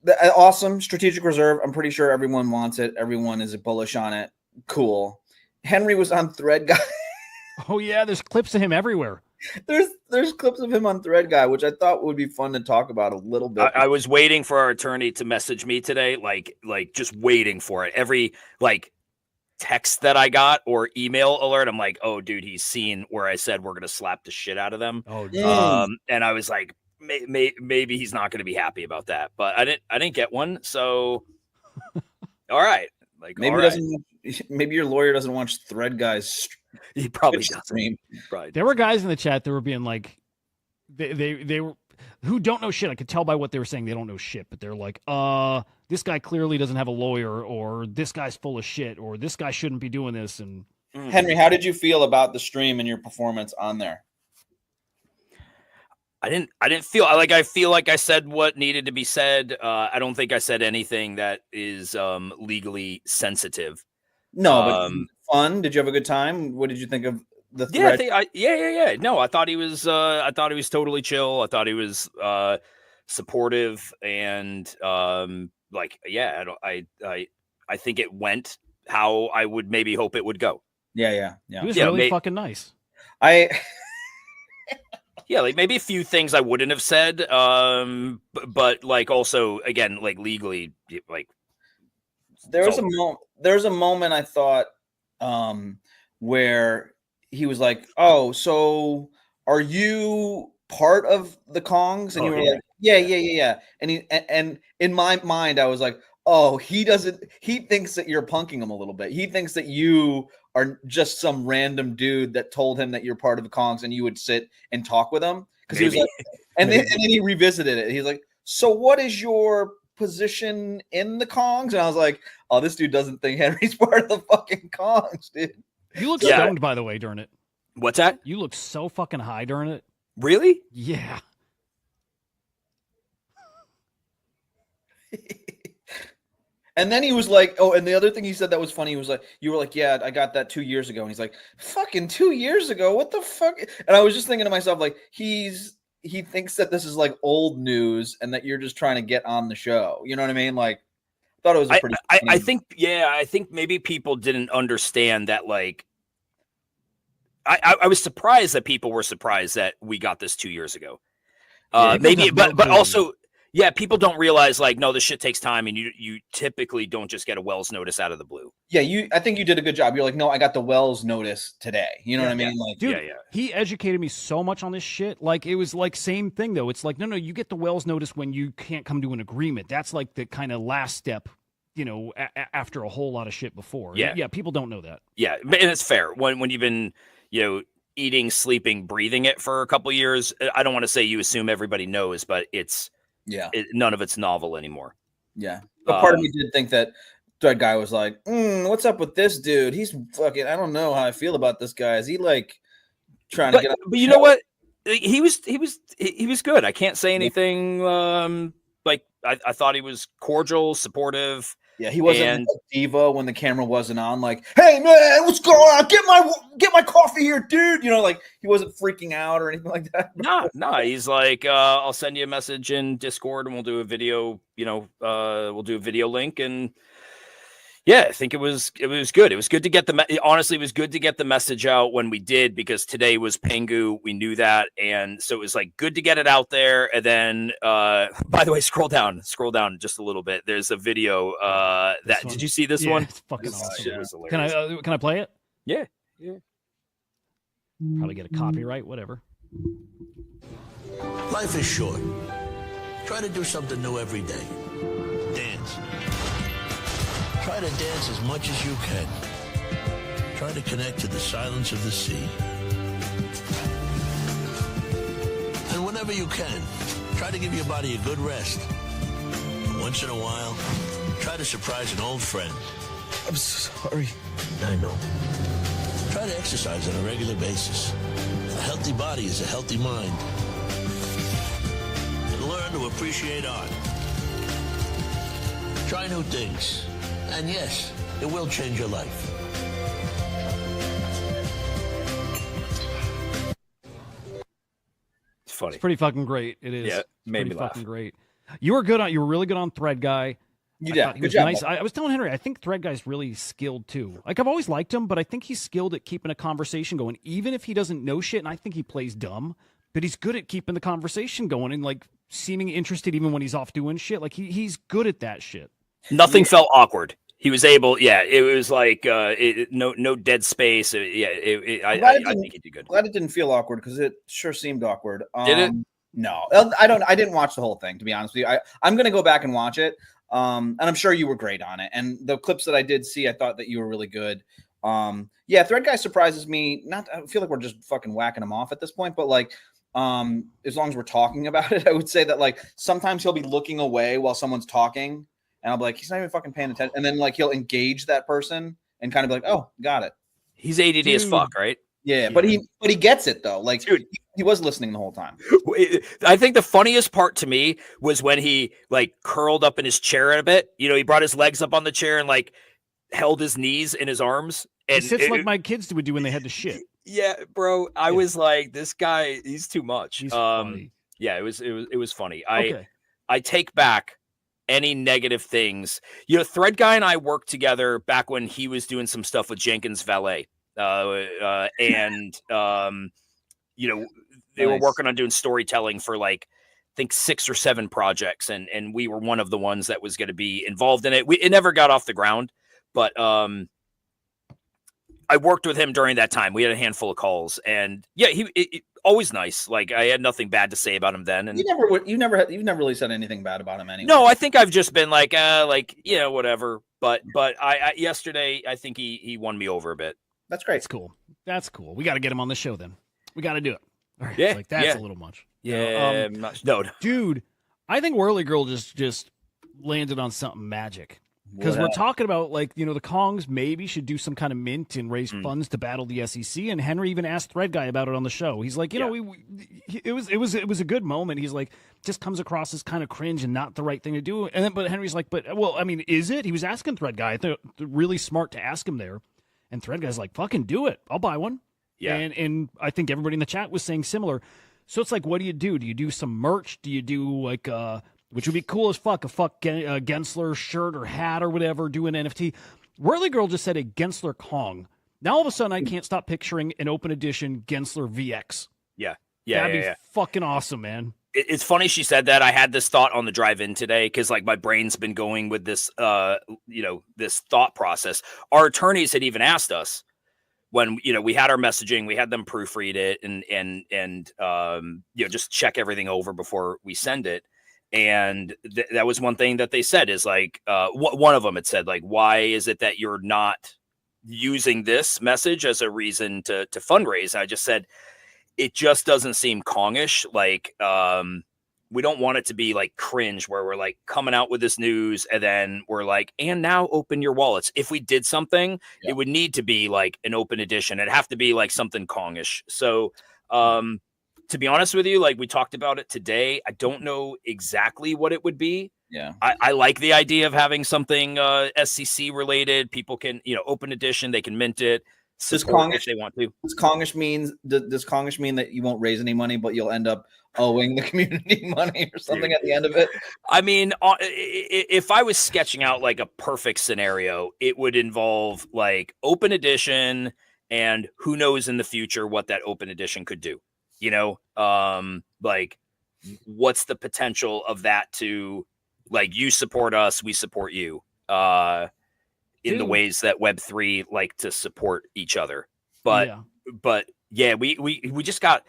the awesome strategic reserve. I'm pretty sure everyone wants it. Everyone is bullish on it. Cool. Henry was on Thread, guy. Oh yeah, there's clips of him everywhere. There's clips of him on Thread Guy, which I thought would be fun to talk about a little bit. I was waiting for our attorney to message me today, like just waiting for it. Every like text that I got or email alert, I'm like, oh, dude, he's seen where I said we're gonna slap the shit out of them. Oh, And I was like, maybe he's not gonna be happy about that, but I didn't get one, so all right, like maybe all right. maybe your lawyer doesn't watch Thread Guy's. He probably Twitch doesn't. stream. Right. there were guys in the chat that were being like, they were who don't know shit. I could tell by what they were saying they don't know shit, but they're like, this guy clearly doesn't have a lawyer, or this guy's full of shit, or this guy shouldn't be doing this. And Henry, how did you feel about the stream and your performance on there? I didn't feel like I said what needed to be said. I don't think I said anything that is legally sensitive. No, but fun. Did you have a good time? What did you think of the thread? Yeah. No, I thought he was totally chill. I thought he was supportive and I think it went how I would maybe hope it would go. Yeah. he was really fucking nice. Yeah, like maybe a few things I wouldn't have said, but like also again, like legally, like there's a moment I thought where he was like, "Oh, so are you part of the Kongs?" And you were like, "Yeah." And in my mind, I was like, "Oh, he thinks that you're punking him a little bit. He thinks that you are just some random dude that told him that you're part of the Kongs and you would sit and talk with him." Because he was like, and then he revisited it. He's like, "So what is your position in the Kongs?" And I was like, "Oh, this dude doesn't think Henry's part of the fucking Kongs, dude." You look stoned, by the way, during it. What's that? You look so fucking high during it. Really? Yeah. And then he was like, oh, and the other thing he said that was funny, he was like, you were like, "Yeah, I got that 2 years ago." And he's like, "Fucking 2 years ago? What the fuck?" And I was just thinking to myself, like, he thinks that this is like old news and that you're just trying to get on the show. You know what I mean? Like, I thought it was a pretty I think maybe people didn't understand that, like, I was surprised that people were surprised that we got this 2 years ago. Maybe, but also, yeah, people don't realize, like, no, this shit takes time, and you typically don't just get a Wells notice out of the blue. Yeah, I think you did a good job. You're like, "No, I got the Wells notice today." You know what I mean? Like, dude, he educated me so much on this shit. Like, it was like same thing though. It's like, no, you get the Wells notice when you can't come to an agreement. That's like the kind of last step, you know, after a whole lot of shit before. Yeah, people don't know that. Yeah, and it's fair when you've been, you know, eating, sleeping, breathing it for a couple of years. I don't want to say you assume everybody knows, but it's none of it's novel anymore. Yeah, but part of me did think that Thread Guy was like, "What's up with this dude? He's fucking. I don't know how I feel about this guy. Is he like trying to get?" But you know what? He was good. I can't say anything. Like I thought he was cordial, supportive. Yeah, he wasn't a diva when the camera wasn't on. Like, "Hey man, what's going on? Get my coffee here, dude." You know, like he wasn't freaking out or anything like that. No. He's like, "I'll send you a message in Discord and we'll do a video. You know, we'll do a video link." And yeah, I think it was good. It was good to get honestly, it was good to get the message out when we did, because today was Pengu. We knew that, and so it was like good to get it out there. And then, by the way, scroll down just a little bit. There's a video. Did you see this one? It's fucking awesome. Shit was hilarious. Can I play it? Yeah. Probably get a copyright, whatever. Life is short. Try to do something new every day. Dance. Try to dance as much as you can. Try to connect to the silence of the sea. And whenever you can, try to give your body a good rest. Once in a while, try to surprise an old friend. I'm sorry. I know. Try to exercise on a regular basis. A healthy body is a healthy mind. And learn to appreciate art. Try new things. And yes, it will change your life. It's funny. It's pretty fucking great. It is. Yeah, made pretty me laugh. fucking great. You were really good on Thread Guy. You I did. thought he Good was job. nice. I was telling Henry, I think Thread Guy's really skilled too. Like I've always liked him, but I think he's skilled at keeping a conversation going, even if he doesn't know shit. And I think he plays dumb, but he's good at keeping the conversation going and like seeming interested even when he's off doing shit. Like he's good at that shit. Nothing felt awkward. He was able, it was like no dead space. I think he did good. Glad it didn't feel awkward because it sure seemed awkward. Did it? No, I didn't watch the whole thing, to be honest with you. I'm going to go back and watch it. And I'm sure you were great on it. And the clips that I did see, I thought that you were really good. Thread Guy surprises me. I feel like we're just fucking whacking him off at this point, but like, as long as we're talking about it, I would say that like sometimes he'll be looking away while someone's talking, and I'll be like, he's not even fucking paying attention. And then like he'll engage that person and kind of be like, oh, got it. He's ADD as fuck, right? Yeah, but he gets it though. Like, dude, he was listening the whole time. I think the funniest part to me was when he like curled up in his chair a bit. You know, he brought his legs up on the chair and like held his knees in his arms. And he sits like my kids would do when they had to shit. Yeah, bro. I was like, this guy, he's too much. He's funny. Yeah, it was funny. Okay. I take back any negative things. You know, Thread Guy and I worked together back when he was doing some stuff with Jenkins Valet. And you know, they were working on doing storytelling for like I think 6 or 7 projects, and we were one of the ones that was going to be involved in it. It never got off the ground, but I worked with him during that time. We had a handful of calls, and yeah, he always nice. Like I had nothing bad to say about him then. And you've never really said anything bad about him anyway. No, I think I've just been like whatever. But I yesterday I think he won me over a bit. That's great. That's cool. We got to get him on the show then. We got to do it. All right. Yeah, Like that's a little much. Yeah. No. Dude, I think Whirly Girl just landed on something magic. Because we're talking about, like, you know, the Kongs maybe should do some kind of mint and raise funds to battle the SEC. And Henry even asked Thread Guy about it on the show. He's like, you know, it was a good moment. He's like, just comes across as kind of cringe and not the right thing to do. And then, but Henry's like, well, I mean, is it? He was asking Thread Guy. I thought really smart to ask him there. And Thread Guy's like, fucking do it. I'll buy one. Yeah. And I think everybody in the chat was saying similar. So it's like, what do you do? Do you do some merch? Do you do like which would be cool as fuck, a Gensler shirt or hat or whatever, do an NFT. Whirly Girl just said a Gensler Kong. Now all of a sudden I can't stop picturing an open edition Gensler VX. Yeah. That'd be fucking awesome, man. It's funny she said that. I had this thought on the drive in today because like my brain's been going with this this thought process. Our attorneys had even asked us when we had our messaging, we had them proofread it and just check everything over before we send it. And that was one thing that they said is like one of them had said like, why is it that you're not using this message as a reason to fundraise? And I just said it just doesn't seem Kongish. Like we don't want it to be like cringe where we're like coming out with this news and then we're like, and now open your wallets. If we did something, it would need to be like an open edition. It'd have to be like something Kongish. So to be honest with you, like we talked about it today, I don't know exactly what it would be. Yeah. I like the idea of having something SCC related. People can, open edition, they can mint it. Does Kongish, if they want to. Does Kongish mean that you won't raise any money, but you'll end up owing the community money or something at the end of it? I mean, if I was sketching out like a perfect scenario, it would involve like open edition and who knows in the future what that open edition could do. Like what's the potential of that to like you support us, we support you. In the ways that Web3 like to support each other. But we just got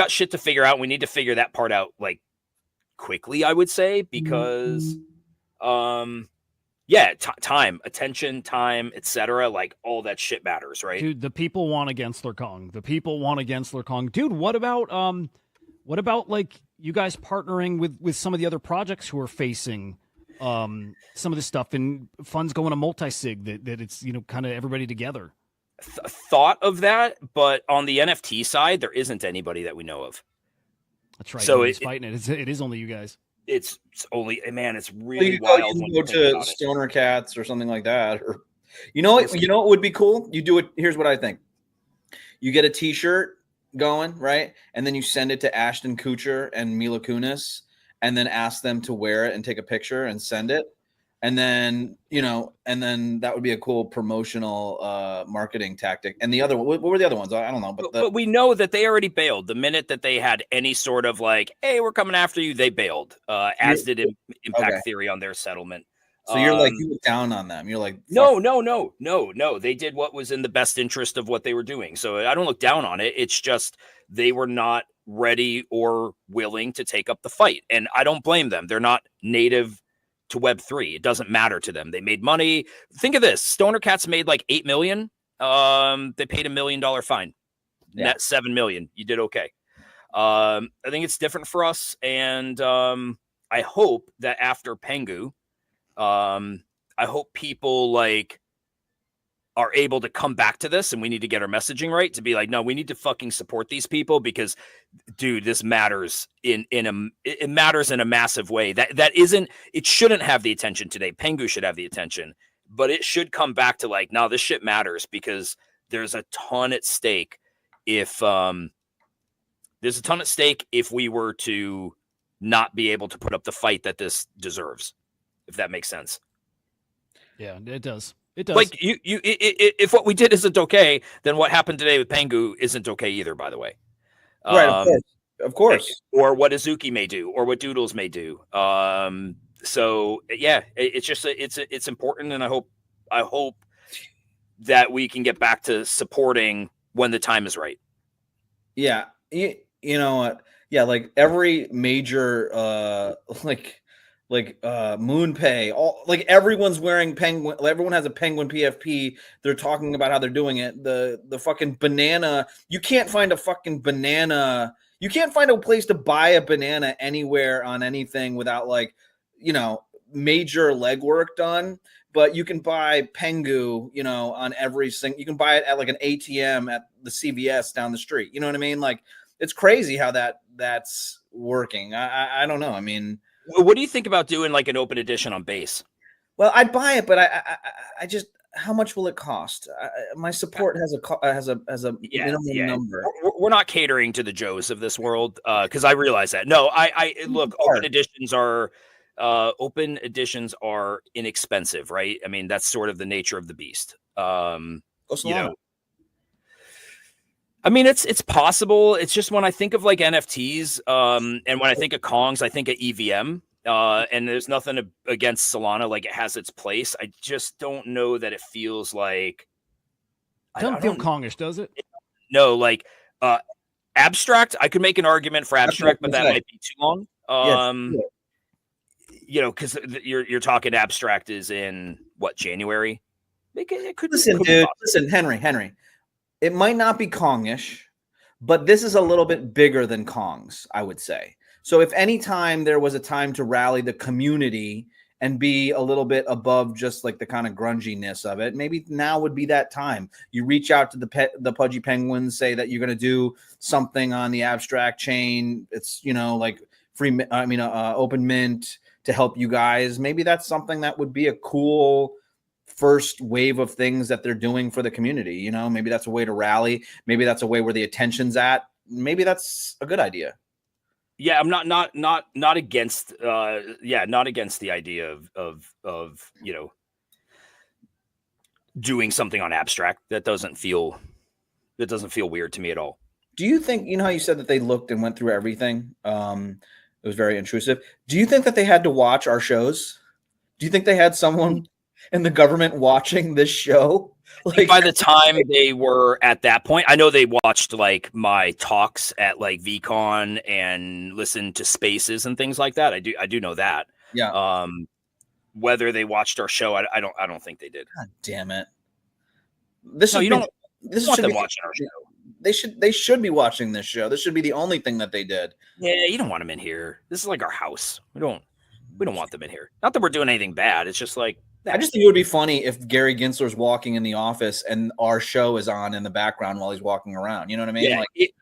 shit to figure out. We need to figure that part out like quickly, I would say, because time, attention, time, etc. Like all that shit matters, right? Dude, the people want a Gensler Kong. The people want a Gensler Kong. Dude, what about like you guys partnering with some of the other projects who are facing some of this stuff and funds going to multi-sig that it's kind of everybody together? Thought of that, but on the NFT side there isn't anybody that we know of. That's right. So it's fighting it. It is only you guys. It's only, man, it's really wild. You can go to Stoner Cats or something like that, or what would be cool. You do it. Here's what I think. You get a T-shirt going, right, and then you send it to Ashton Kutcher and Mila Kunis, and then ask them to wear it and take a picture and send it. and then and then that would be a cool promotional marketing tactic. And the other, what were the other ones? I don't know, but we know that they already bailed the minute that they had any sort of like, hey, we're coming after you. They bailed, as did Impact okay. Theory on their settlement. So you're like, you were down on them. You're like, no. They did what was in the best interest of what they were doing. So I don't look down on it. It's just they were not ready or willing to take up the fight. And I don't blame them. They're not native to Web3. It doesn't matter to them. They made money. Think of this. Stoner Cats made like $8 million. They paid $1 million fine. Net $7 million. You did okay. I think it's different for us. And I hope that after Pengu, I hope people like are able to come back to this, and we need to get our messaging right to be like, no, we need to fucking support these people because, dude, this matters it matters in a massive way. That isn't, it shouldn't have the attention today. Pengu should have the attention, but it should come back to like, no, this shit matters because there's a ton at stake. If we were to not be able to put up the fight that this deserves, if that makes sense. Yeah, it does. It does. Like if what we did isn't okay, then what happened today with Pengu isn't okay either, by the way. Right, of course. Or what Azuki may do, or what Doodles may do. So yeah, it's just it's important, and I hope that we can get back to supporting when the time is right. Yeah, you know what? Yeah, like every major MoonPay, all like everyone's wearing penguin. Everyone has a penguin PFP. They're talking about how they're doing it. The fucking banana. You can't find a fucking banana. You can't find a place to buy a banana anywhere on anything without like, major legwork done. But you can buy Pengu, on every single. You can buy it at like an ATM at the CVS down the street. You know what I mean? Like it's crazy how that's working. I don't know. I mean. What do you think about doing like an open edition on base? Well, I'd buy it, but I just, how much will it cost? My support has a minimum number. We're not catering to the Joes of this world because I realize that. No, I look, open editions are inexpensive, right? I mean, that's sort of the nature of the beast. I mean, it's possible. It's just when I think of like NFTs, and when I think of Kongs, I think of EVM. And there's nothing against Solana, like it has its place. I just don't know that it feels like. It doesn't feel Kongish, does it? No, like abstract. I could make an argument for abstract, but that might be too long. Because you're talking abstract is in what, January? It could. Listen, dude. Listen, Henry. It might not be Kongish, but this is a little bit bigger than Kongs, I would say. So if any time there was a time to rally the community and be a little bit above just like the kind of grunginess of it, maybe now would be that time. You reach out to the Pudgy Penguins, say that you're going to do something on the abstract chain. It's, like free, open mint to help you guys. Maybe that's something that would be a cool first wave of things that they're doing for the community. Maybe that's a way to rally. Maybe that's a way where the attention's at. Maybe that's a good idea. Yeah, I'm not against not against the idea of doing something on abstract. That doesn't feel weird to me at all. Do you think, how you said that they looked and went through everything? It was very intrusive. Do you think that they had to watch our shows? Do you think they had someone in the government watching this show? Like, by the time they were at that point, I know they watched like my talks at like VCon and listened to spaces and things like that. I do know that. Yeah. Whether they watched our show, I don't think they did. God damn it. This should want them watching our show. They should be watching this show. This should be the only thing that they did. Yeah, you don't want them in here. This is like our house. We don't want them in here. Not that we're doing anything bad. It's just like, I just think it would be funny if Gary Gensler's walking in the office and our show is on in the background while he's walking around. You know what I mean? Yeah, like,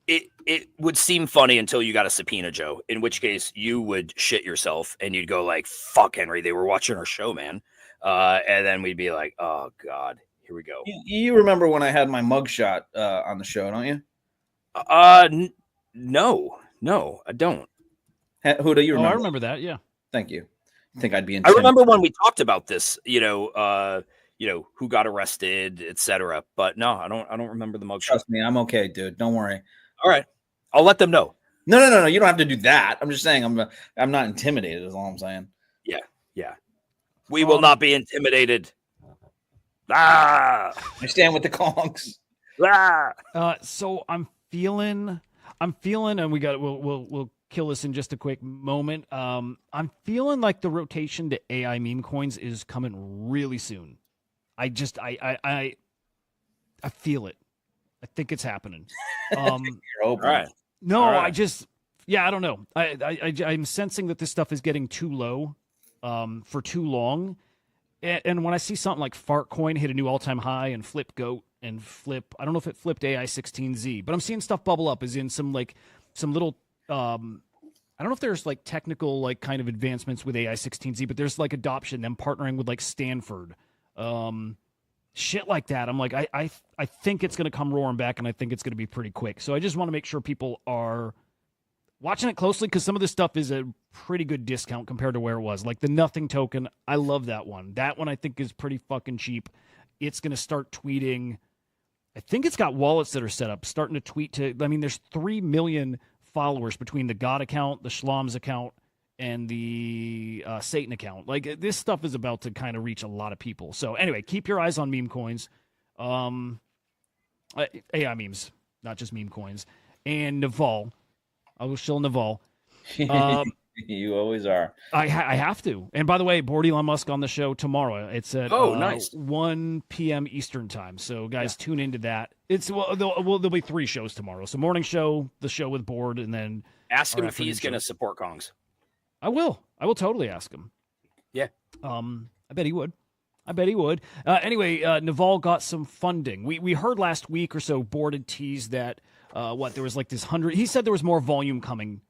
it would seem funny until you got a subpoena, Joe, in which case you would shit yourself and you'd go like, fuck, Henry, they were watching our show, man. And then we'd be like, oh, God, here we go. You remember when I had my mugshot on the show, don't you? No, I don't. Hudah, you remember? I remember that, yeah. Thank you. think I'd be I intimidated. remember when we talked about this, who got arrested, etc. But no, I don't remember the mugshot. Trust me, I'm okay, dude. Don't worry. All right, I'll let them know. No. You don't have to do that. I'm just saying I'm not intimidated. Is all I'm saying. Yeah. We will not be intimidated. Ah! I stand with the Kongs. Ah! So I'm feeling, and we'll kill this in just a quick moment. I'm feeling like the rotation to AI meme coins is coming really soon. I feel it. I think it's happening. You're open. All right. No, All right. I don't know. I'm sensing that this stuff is getting too low for too long. And when I see something like Fartcoin hit a new all-time high and Flip Goat and Flip, I don't know if it flipped AI16Z, but I'm seeing stuff bubble up as in some little, I don't know if there's like technical like kind of advancements with AI16Z, but there's like adoption, them partnering with like Stanford, shit like that. I'm like, I think it's going to come roaring back, and I think it's going to be pretty quick. So I just want to make sure people are watching it closely, because some of this stuff is a pretty good discount compared to where it was. Like the Nothing token, I love that one. That one I think is pretty fucking cheap. It's going to start tweeting. I think it's got wallets that are set up, starting to tweet to, I mean, there's 3 million followers between the God account, the Schlom's account, and the Satan account. Like this stuff is about to kind of reach a lot of people. So anyway, keep your eyes on meme coins. AI memes, not just meme coins. And Naval. I will shill Naval. You always are. I have to. And by the way, board Elon Musk on the show tomorrow. It's at nice 1 p.m. Eastern time. So guys, tune into that. There'll be 3 shows tomorrow. So morning show, the show with board, and then Ask him our if he's afternoon going to show. support Kongs. I will totally ask him. Yeah. I bet he would. Anyway, Naval got some funding. We heard last week or so, board had teased that there was like this 100. He said there was more volume coming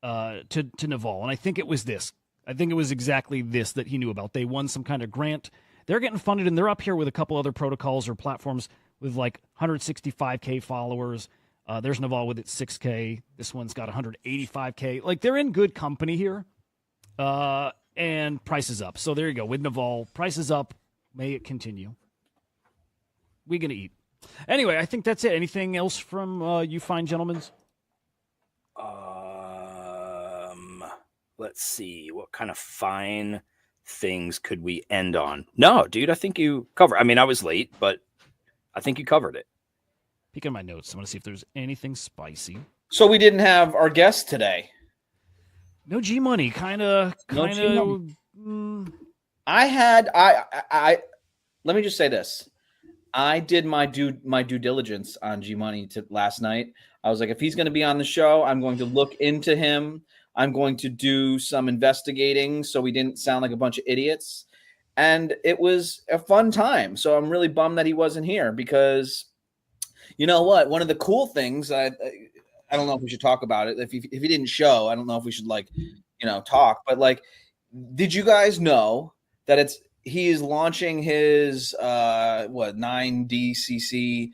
to Naval, and I think it was this. I think it was exactly this that he knew about. They won some kind of grant. They're getting funded, and they're up here with a couple other protocols or platforms with like 165K followers. There's Naval with its 6K. This one's got 185K. Like they're in good company here. And price is up. So there you go. With Naval, price is up. May it continue. We're going to eat. Anyway, I think that's it. Anything else from you fine gentlemen? Let's see. What kind of fine things could we end on? No, dude, I think you covered. I mean, I was late, but I think you covered it. Peeking my notes. I want to see if there's anything spicy. So we didn't have our guest today. No G Money. Kind of. I let me just say this. I did my due diligence on G Money last night. I was like, if he's going to be on the show, I'm going to look into him. I'm going to do some investigating so we didn't sound like a bunch of idiots. And it was a fun time. So I'm really bummed that he wasn't here, because you know what? One of the cool things, I don't know if we should talk about it. If he didn't show, I don't know if we should talk. But like, did you guys know that he is launching his 9DCC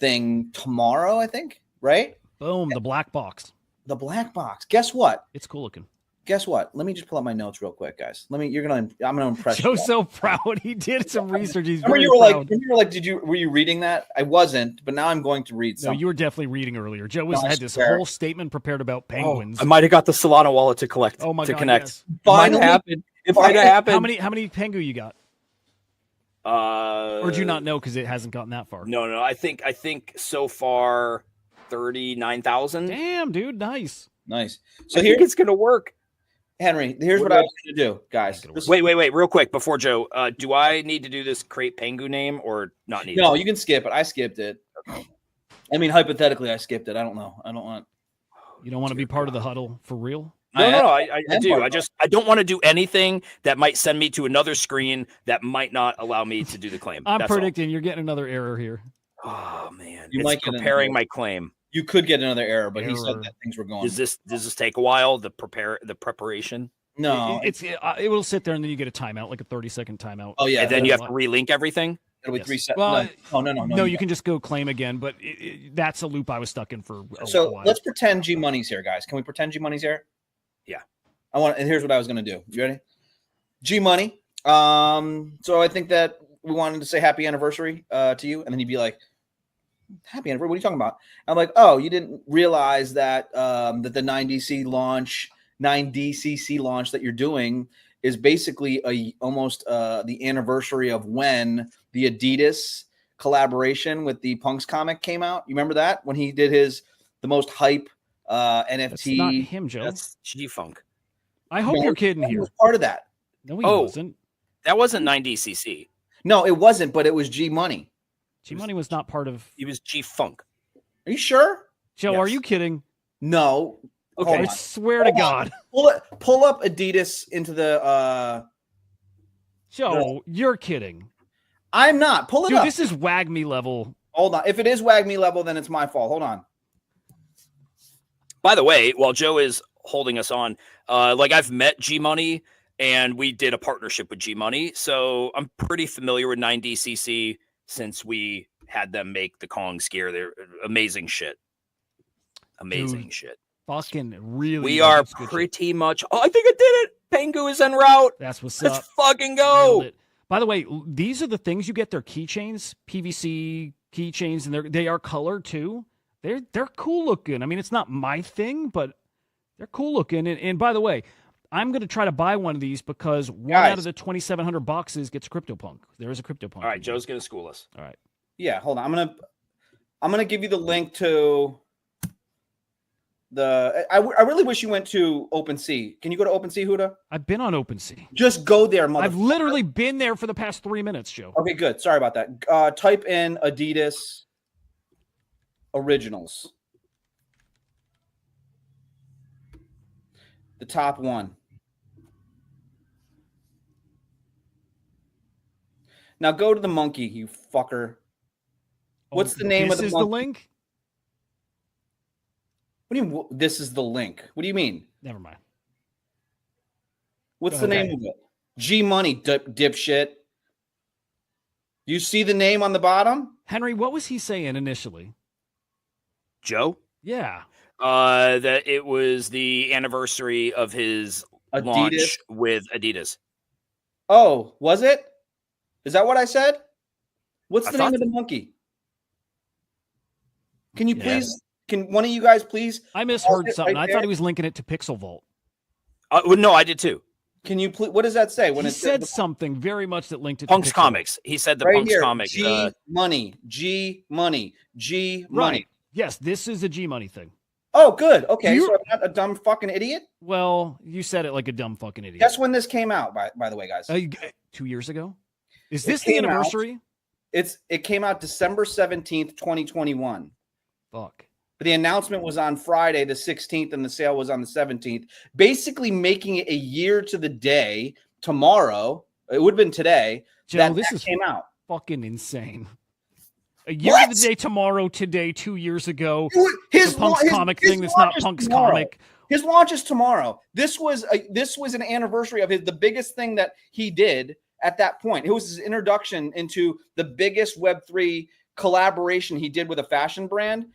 thing tomorrow? I think, right? Boom, the black box. The black box. Guess what? It's cool looking. Guess what? Let me just pull up my notes real quick, guys. I'm gonna impress you. Joe's so proud. He did some research. He's Remember very you were proud. were you reading that? I wasn't, but now I'm going to read No, something. you were definitely reading earlier. Joe had this swear. whole statement prepared about penguins. I might have got the Solana wallet to collect. Oh my to God, connect. yes. Finally, Might happen. It might have happened. How many Pengu you got? Or do you not know because it hasn't gotten that far? No. I think so far 39,000. Damn, dude, nice. Nice. So here it's gonna work. Henry, here's what I was going to do, guys. Wait, real quick before Joe. Do I need to do this Grape Pengu name or not need? No, you can skip it. I skipped it. I mean, hypothetically, I skipped it. I don't know. I don't want. You don't want to be part of the huddle for real? No, I do. I don't want to do anything that might send me to another screen that might not allow me to do the claim. I'm predicting you're getting another error here. Oh man, You it's might get preparing my claim. You could get another error, but he said that things were going. Does this take a while? The preparation? No, it will sit there and then you get a timeout, like a 30-second timeout. Oh yeah, and then you have to relink everything. It'll be Yes. 3 seconds. Well, no. No, you can just go claim again, but that's a loop I was stuck in for a So while. let's pretend G Money's here, guys. Can we pretend G Money's here? Yeah. And here's what I was going to do. You ready? G Money. So I think that we wanted to say happy anniversary to you, and then you'd be like, happy anniversary, what are you talking about? I'm like, oh, you didn't realize that that the 9DCC launch that you're doing is basically almost the anniversary of when the Adidas collaboration with the Punks comic came out. You remember that when he did the most hype NFT? That's not him, Joe. That's G-Funk. I hope you're kidding He here. was part of that. No, he Oh. wasn't. That wasn't 9DCC. No, it wasn't, but it was G Money. G Money was not part of. He was G-Funk. Are you sure? Joe, are Yes. you kidding? No. Okay. Hold I on. swear to Hold on. God. Pull up Adidas into the Joe, you're kidding. I'm not. Pull it Dude, up. this is wag me level. Hold on. If it is wag me level, then it's my fault. Hold on. By the way, while Joe is holding us on, like I've met G Money and we did a partnership with G Money. So I'm pretty familiar with 9DCC since we had them make the Kongs gear. They're amazing shit. Amazing Dude, shit. Fucking really. We are it's good shit. pretty much. Oh, I think I did it. Pengu is en route. That's what's Let's up. fucking Nailed go. it. By the way, these are the things you get. They're keychains, PVC keychains, and they are colored too. They're cool looking. I mean, it's not my thing, but they're cool looking. And by the way, I'm going to try to buy one of these because one out of the 2,700 boxes gets CryptoPunk. There is a CryptoPunk. All right, Joe's gonna school us. All right. Yeah, hold on. I'm gonna give you the link to the. I really wish you went to OpenSea. Can you go to OpenSea, Hudah? I've been on OpenSea. Just go there, mother. I've literally been there for the past 3 minutes, Joe. Okay, good. Sorry about that. Type in Adidas Originals. The top one. Now go to the monkey, you fucker. What's the name of the This is monkey? the link? What do you mean? This is the link. What do you mean? Never mind. What's Go the ahead. name of it? G Money, dipshit. You see the name on the bottom? Henry, what was he saying initially? Joe, Yeah. that it was the anniversary of his Adidas. launch with Adidas. Oh, was it? Is that what I said? What's I the name thought of the monkey? Can you Yeah. please? Can one of you guys please? I misheard it something. right I there. thought he was linking it to Pixel Vault. Well, no, I did too. Can you please? What does that say when He it said something very much that linked it Punks to Pixel Comics. He said the right Punks here? Comics. G Money, G Money, G Vault. Money. Right. Yes, this is a G Money thing. Oh, good. Okay, You- so I'm not a dumb fucking idiot. Well, you said it like a dumb fucking idiot. Guess when this came out? By the way, guys, 2 years ago? Is It this the came out- anniversary? it came out December 17th, 2021. Fuck. But the announcement was on Friday, the 16th, and the sale was on the 17th, basically making it a year to the day tomorrow. It would have been today Joe, that this that is came out. fucking insane. A year What? to the day tomorrow, today, 2 years ago. His The Punk's his- comic his thing that's launch not is Punk's tomorrow. comic. His launch is tomorrow. This was an anniversary of the biggest thing that he did at that point. It was his introduction into the biggest Web3 collaboration he did with a fashion brand.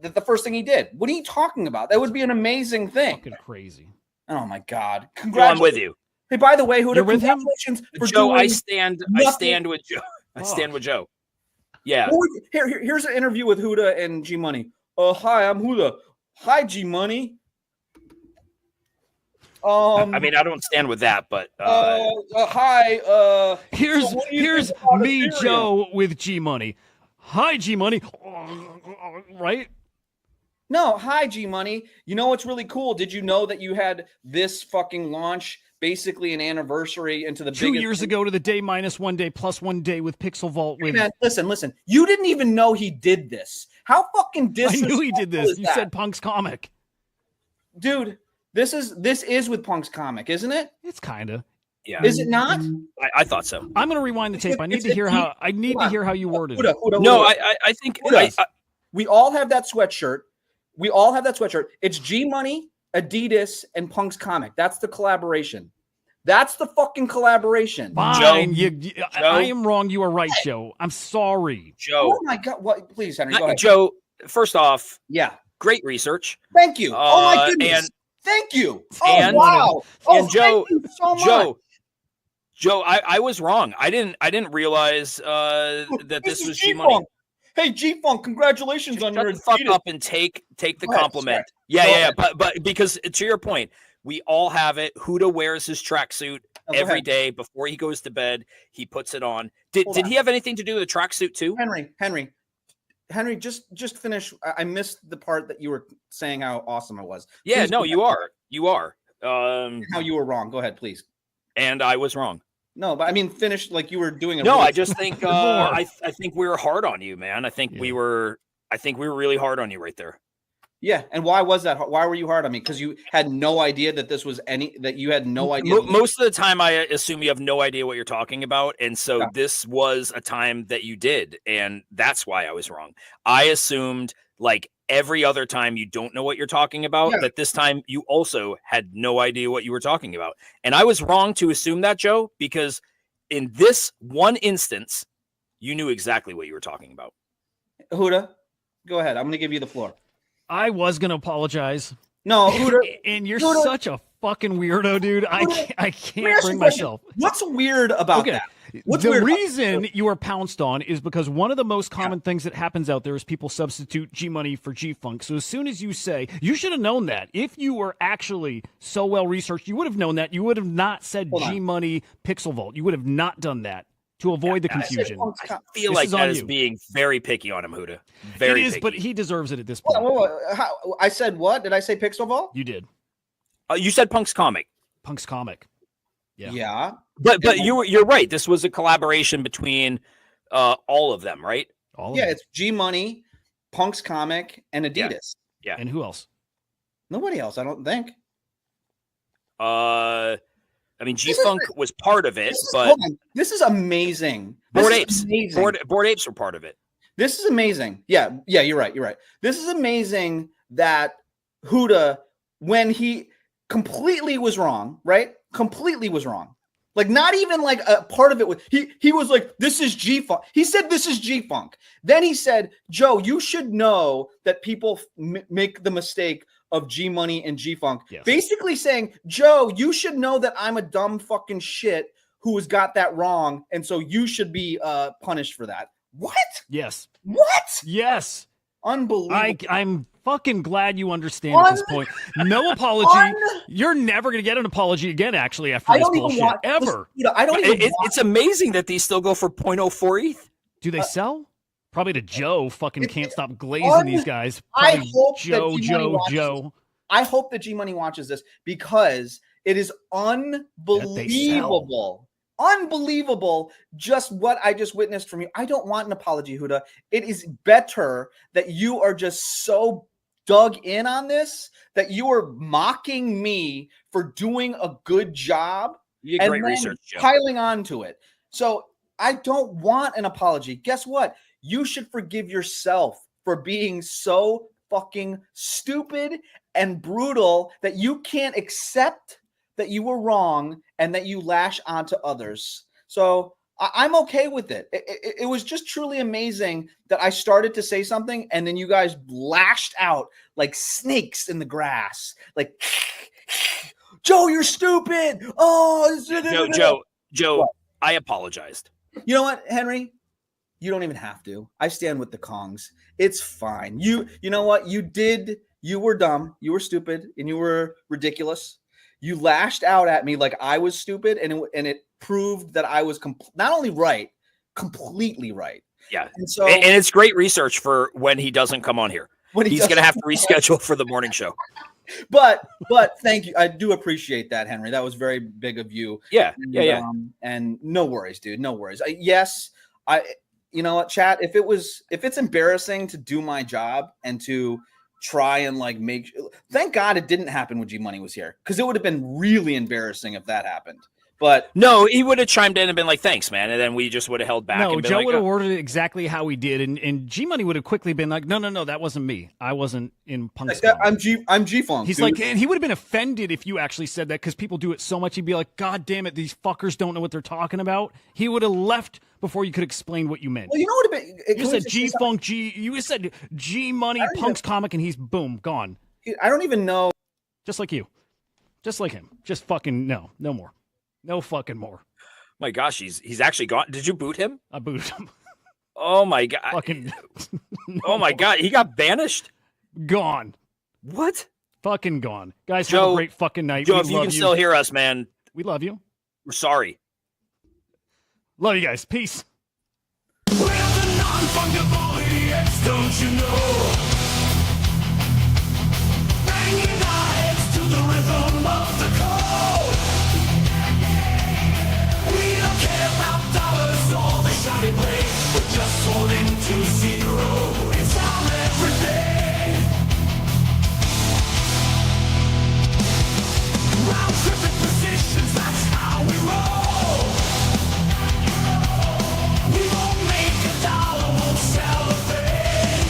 The first thing he did. What are you talking about? That would be an amazing thing. Fucking crazy. Oh my God! Joe, I'm Congratulations. with you. Hey, by the way, Hudah, You're with him? congratulations for Joe, doing. I stand nothing. with Joe. I Fuck. stand with Joe. Yeah. Here's an interview with Hudah and G Money. Hi, I'm Hudah. Hi, G Money. I mean, I don't stand with that, but hi. Here's So what do you here's think about me, Ethereum? Joe, with G Money. Hi, G Money. Right? No, hi, G Money. You know what's really cool? Did you know that you had this fucking launch, basically an anniversary into the 2 biggest years ago to the day minus 1 day plus 1 day with Pixel Vault. Hey, With man, listen. You didn't even know he did this. How fucking I disrespectful knew he did this. is You that? said Punk's comic. Dude, this is with Punk's comic, isn't it? It's kind of. yeah, Is it not? I thought so. I'm going to rewind the tape. I need It's to hear a- how hold on. hear how you worded Hudah, it. Hudah, No, Hudah. I think Hudah, we all have that sweatshirt. It's G Money, Adidas, and Punk's comic. That's the collaboration. That's the fucking collaboration. Fine. Joe. I am wrong. You are right, Joe. I'm sorry. Joe. Oh my God! What? Please, Henry, go ahead. Joe, first off, Yeah. great research. Thank you. Oh my goodness. and- Thank you. Oh and- wow. Oh, and Joe- thank you so much. Joe, Joe, I was wrong. I didn't realize that this was G Money. G-Funk. Hey, G-Funk, congratulations on Shut your the fuck Adidas. up and take the Go ahead, compliment. sorry. Yeah, Go yeah, ahead. but because to your point, we all have it. Hudah wears his tracksuit Oh, go every ahead. day before he goes to bed. He puts it on. Did Hold on. he have anything to do with the tracksuit too? Henry, just finish. I missed the part that you were saying how awesome it was. Yeah, Please no, go you ahead. are. You are. How you were wrong. Go ahead, please. And I was wrong. No, but I mean, finish like you were doing. No, really I just think I think we were hard on you, man. I think we were really hard on you right there. Yeah, and why was that? Why were you hard on me? Because you had no idea that this was that you had no idea. Most of the time, I assume you have no idea what you're talking about, and so this was a time that you did, and that's why I was wrong. I assumed, like every other time you don't know what you're talking about, that this time you also had no idea what you were talking about, and I was wrong to assume that, Joe, because in this one instance, you knew exactly what you were talking about. Hudah, go ahead. I'm going to give you the floor. I was gonna apologize. No, Hudah, and you're Hudah, such a fucking weirdo, dude. Hudah, I can't bring question. myself. What's weird about that? What's the weird reason you are pounced on is because one of the most common things that happens out there is people substitute G Money for G Funk. So as soon as you say, you should have known that. If you were actually so well researched, you would have known that. You would have not said G Money Pixel Vault. You would have not done that to avoid the confusion. I feel like that is being very picky on him, Hudah. Very it is, picky. but he deserves it at this point. I said what? Did I say Pixel Vault? You did. You said Punk's Comic. Punk's Comic. Yeah. Yeah. But you're right. This was a collaboration between all of them, right? It's G Money, Punk's Comic, and Adidas. Yeah. And who else? Nobody else, I don't think. I mean, G Funk was part of it, but this is amazing. Bored Apes. Bored Apes were part of it. This is amazing. Yeah, you're right. You're right. This is amazing that Hudah, when he completely was wrong, right? Completely was wrong. Like, not even like a part of it was he was like, this is G Funk. He said this is G Funk. Then he said, Joe, you should know that people make the mistake of G Money and G Funk. Yes. Basically saying, Joe, you should know that I'm a dumb fucking shit who has got that wrong, and so you should be punished for that. What? Yes. What? Yes. Unbelievable. I'm fucking glad you understand at this point. No apology. You're never going to get an apology again, actually, after this bullshit. Ever. I don't even It's amazing that these still go for 0.04 ETH. Do they sell? Probably to Joe. Fucking can't stop glazing these guys. Probably I hope Joe. I hope that G Money watches this because it is unbelievable. Unbelievable just what I just witnessed from you. I don't want an apology, Hudah. It is better that you are just so dug in on this, that you are mocking me for doing a good job You did great research, Joe. Piling on to it. So I don't want an apology. Guess what? You should forgive yourself for being so fucking stupid and brutal that you can't accept that you were wrong and that you lash onto others. So I'm okay with it. It was just truly amazing that I started to say something and then you guys lashed out like snakes in the grass. Like, Joe, you're stupid. Oh, Joe, what? I apologized. You know what, Henry? You don't even have to. I stand with the Kongs. It's fine. You know what? You were dumb. You were stupid and you were ridiculous. You lashed out at me like I was stupid, and it proved that I was not only right, completely right. Yeah, and it's great research for when he doesn't come on here. He's going to have to reschedule for the morning show. But thank you. I do appreciate that, Henry. That was very big of you. Yeah. And no worries, dude. No worries. You know what, chat? If it's embarrassing to do my job and to try and like thank God it didn't happen when G Money was here, because it would have been really embarrassing if that happened. But no, he would have chimed in and been like, thanks, man. And then we just would have held back. No, Joe would have worded it exactly how he did. And G Money would have quickly been like, no, that wasn't me. I wasn't in Punk's I'm G Funk. He's like, and he would have been offended if you actually said that, because people do it so much. He'd be like, God damn it, these fuckers don't know what they're talking about. He would have left before you could explain what you meant. Well, you know what would have been? You said G Funk, you said G Money, Punk's Comic, and he's boom, gone. I don't even know. Just like you. Just like him. Just fucking no more. No fucking more. My gosh, he's actually gone. Did you boot him? I booted him. Oh my god. Fucking. Oh my god, he got banished. Gone. What? Fucking gone. Guys, have Joe- a great fucking night. Joe, We if you love can still hear us, man, We love you. we're sorry. Love you guys. Peace. We're the non-fungible idiots, don't you know? Banging our heads to the rhythm of the code. We don't care about dollars or the shiny blade. We're just holding to zero. It's our everything. Round tripping positions, that's how we roll. We won't make a dollar, won't sell a thing.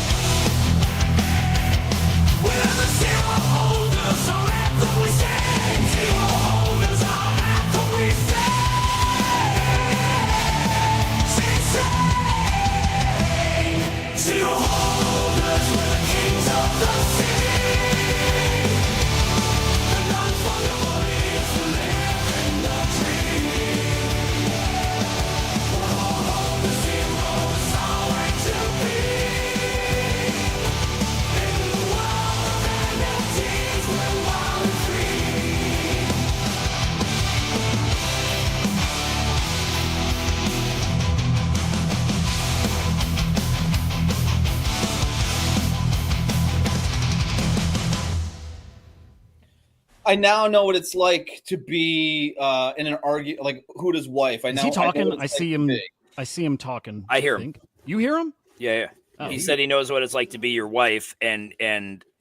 We're the zero holders, our anthem we sing. Zero holders, our anthem we sing. Zero holders, we're the kings of the sea. The non-fungible is the live in the tree. The zero is always to be. In the world of NFTs, we're wild and free. I now know what it's like to be in an argue like Hudah's wife. I Is know. he I know talking? what it's I like see to him. be. I see him talking. I hear him. think. You hear him? Yeah. Oh, He said he knows what it's like to be your wife and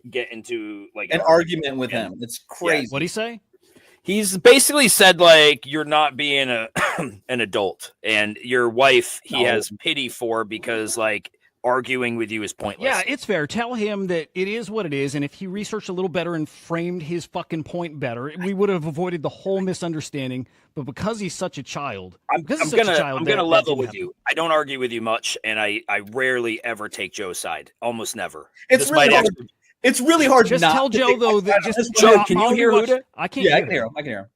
get into like An argument with him. It's crazy. What'd he say? He's basically said like you're not being a an adult, and your wife he No. has pity for because like arguing with you is pointless. Yeah, it's fair. Tell him that it is what it is, and if he researched a little better and framed his fucking point better, we would have avoided the whole misunderstanding. But because he's such a child, I'm because he's gonna such a child, I'm that- gonna that level didn't with happen. you. I don't argue with you much, and I rarely ever take Joe's side. Almost never. It's This really might hard. actually- It's really hard. Just not tell to Joe take my though side that on just this Joe, one. I'll- can you I'll hear rewatch- Hudah? I can't. Yeah, I hear can hear him. him. I can hear him.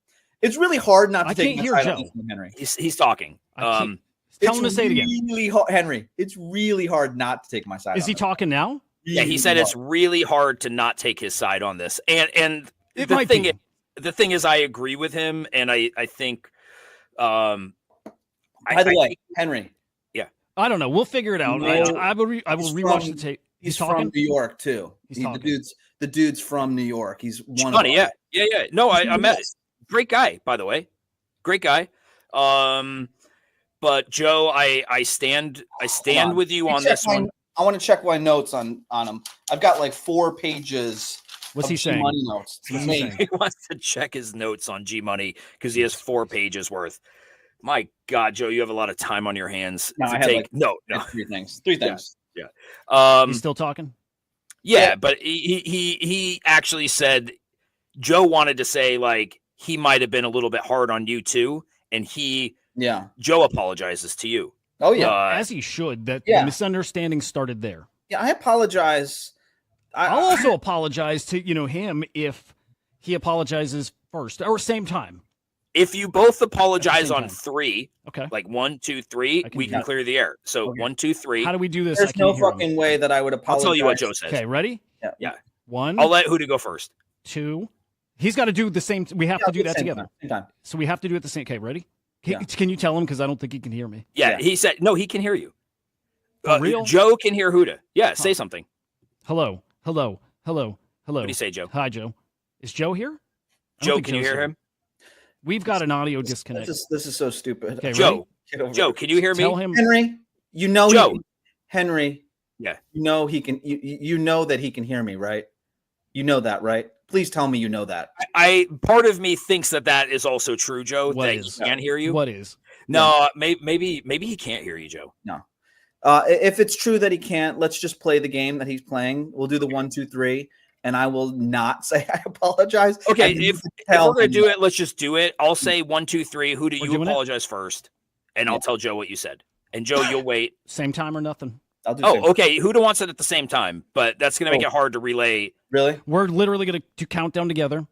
It's really hard not to I take can't my hear side Joe. on this one, Henry. he's talking. I can't- Um, Tell him to say it again. Really hard, Henry. It's really hard not to take my side. Is on he this. talking now? yeah, he Really said it's hard. really hard to not take his side on this, and It the might thing be. is, the thing is, I agree with him, and I think, By the way, Henry, I don't know. We'll figure it out. No, I will he's rewatch from- the tape. he's talking. from New York too. He's The talking. dude's from New York. He's one. funny, of yeah. No, I met Yes. great guy, by the way, great guy. But Joe, I stand on. with you Let me on check this one. I want to check my notes on him. I've got like 4 pages. What's of he saying? Money notes. It's What's he amazing. saying? He wants to check his notes on G Money because he has 4 pages worth. My God, Joe, you have a lot of time on your hands No, to I had, take. like, No. Three things. 3 things. He's still talking. Yeah, but he actually said Joe wanted to say like he might have been a little bit hard on you too, and Yeah. Joe apologizes to you. Oh yeah. As he should. That Yeah. the misunderstanding started there. Yeah. I apologize. I'll also apologize to him if he apologizes first or same time. If you both apologize same on time. 3, Okay. like 1, 2, 3, I can we do can that. clear the air. So Okay. 1, 2, 3. How do we do this? There's I no can't hear him. fucking way that I would I'll apologize. tell you what Joe says. Okay, ready? Yeah. 1, I'll let Hudah go first. 2. He's got to do the same. We have to do that Same together. time, same time. So we have to do it the same. Okay, ready? Can, Yeah. can you tell him? Because I don't think he can hear me. Yeah, Yeah. he said no. He can hear you. For real? Joe can hear Hudah. Yeah, say Huh. something. Hello. Hello. Hello. Hello. What do you say, Joe? Hi, Joe. Is Joe here? I don't Joe, think can you Joe's hear here. him? We've got an audio disconnect. This is so stupid. Okay, Joe, Get over Joe, it. can you hear me? Tell him. Henry, you know Joe. Henry. Yeah. You know he can. You know that he can hear me, right? You know that, right? Please tell me you know that. I part of me thinks that is also true, Joe. What that is? he can't hear you. What is? No, maybe he can't hear you, Joe. If it's true that he can't, let's just play the game that he's playing. We'll do the 1, 2, 3, and I will not say I apologize. Okay, And you if can we're tell gonna him do that. it, let's just do it. I'll say 1, 2, 3. Who do We're you doing it? apologize first? And Yeah. I'll tell Joe what you said. And Joe, you'll wait. Same time or nothing? I'll do the same. Oh, okay. Hudah wants it at the same time, but that's gonna make Oh. it hard to relay. Really? We're literally going to count down together.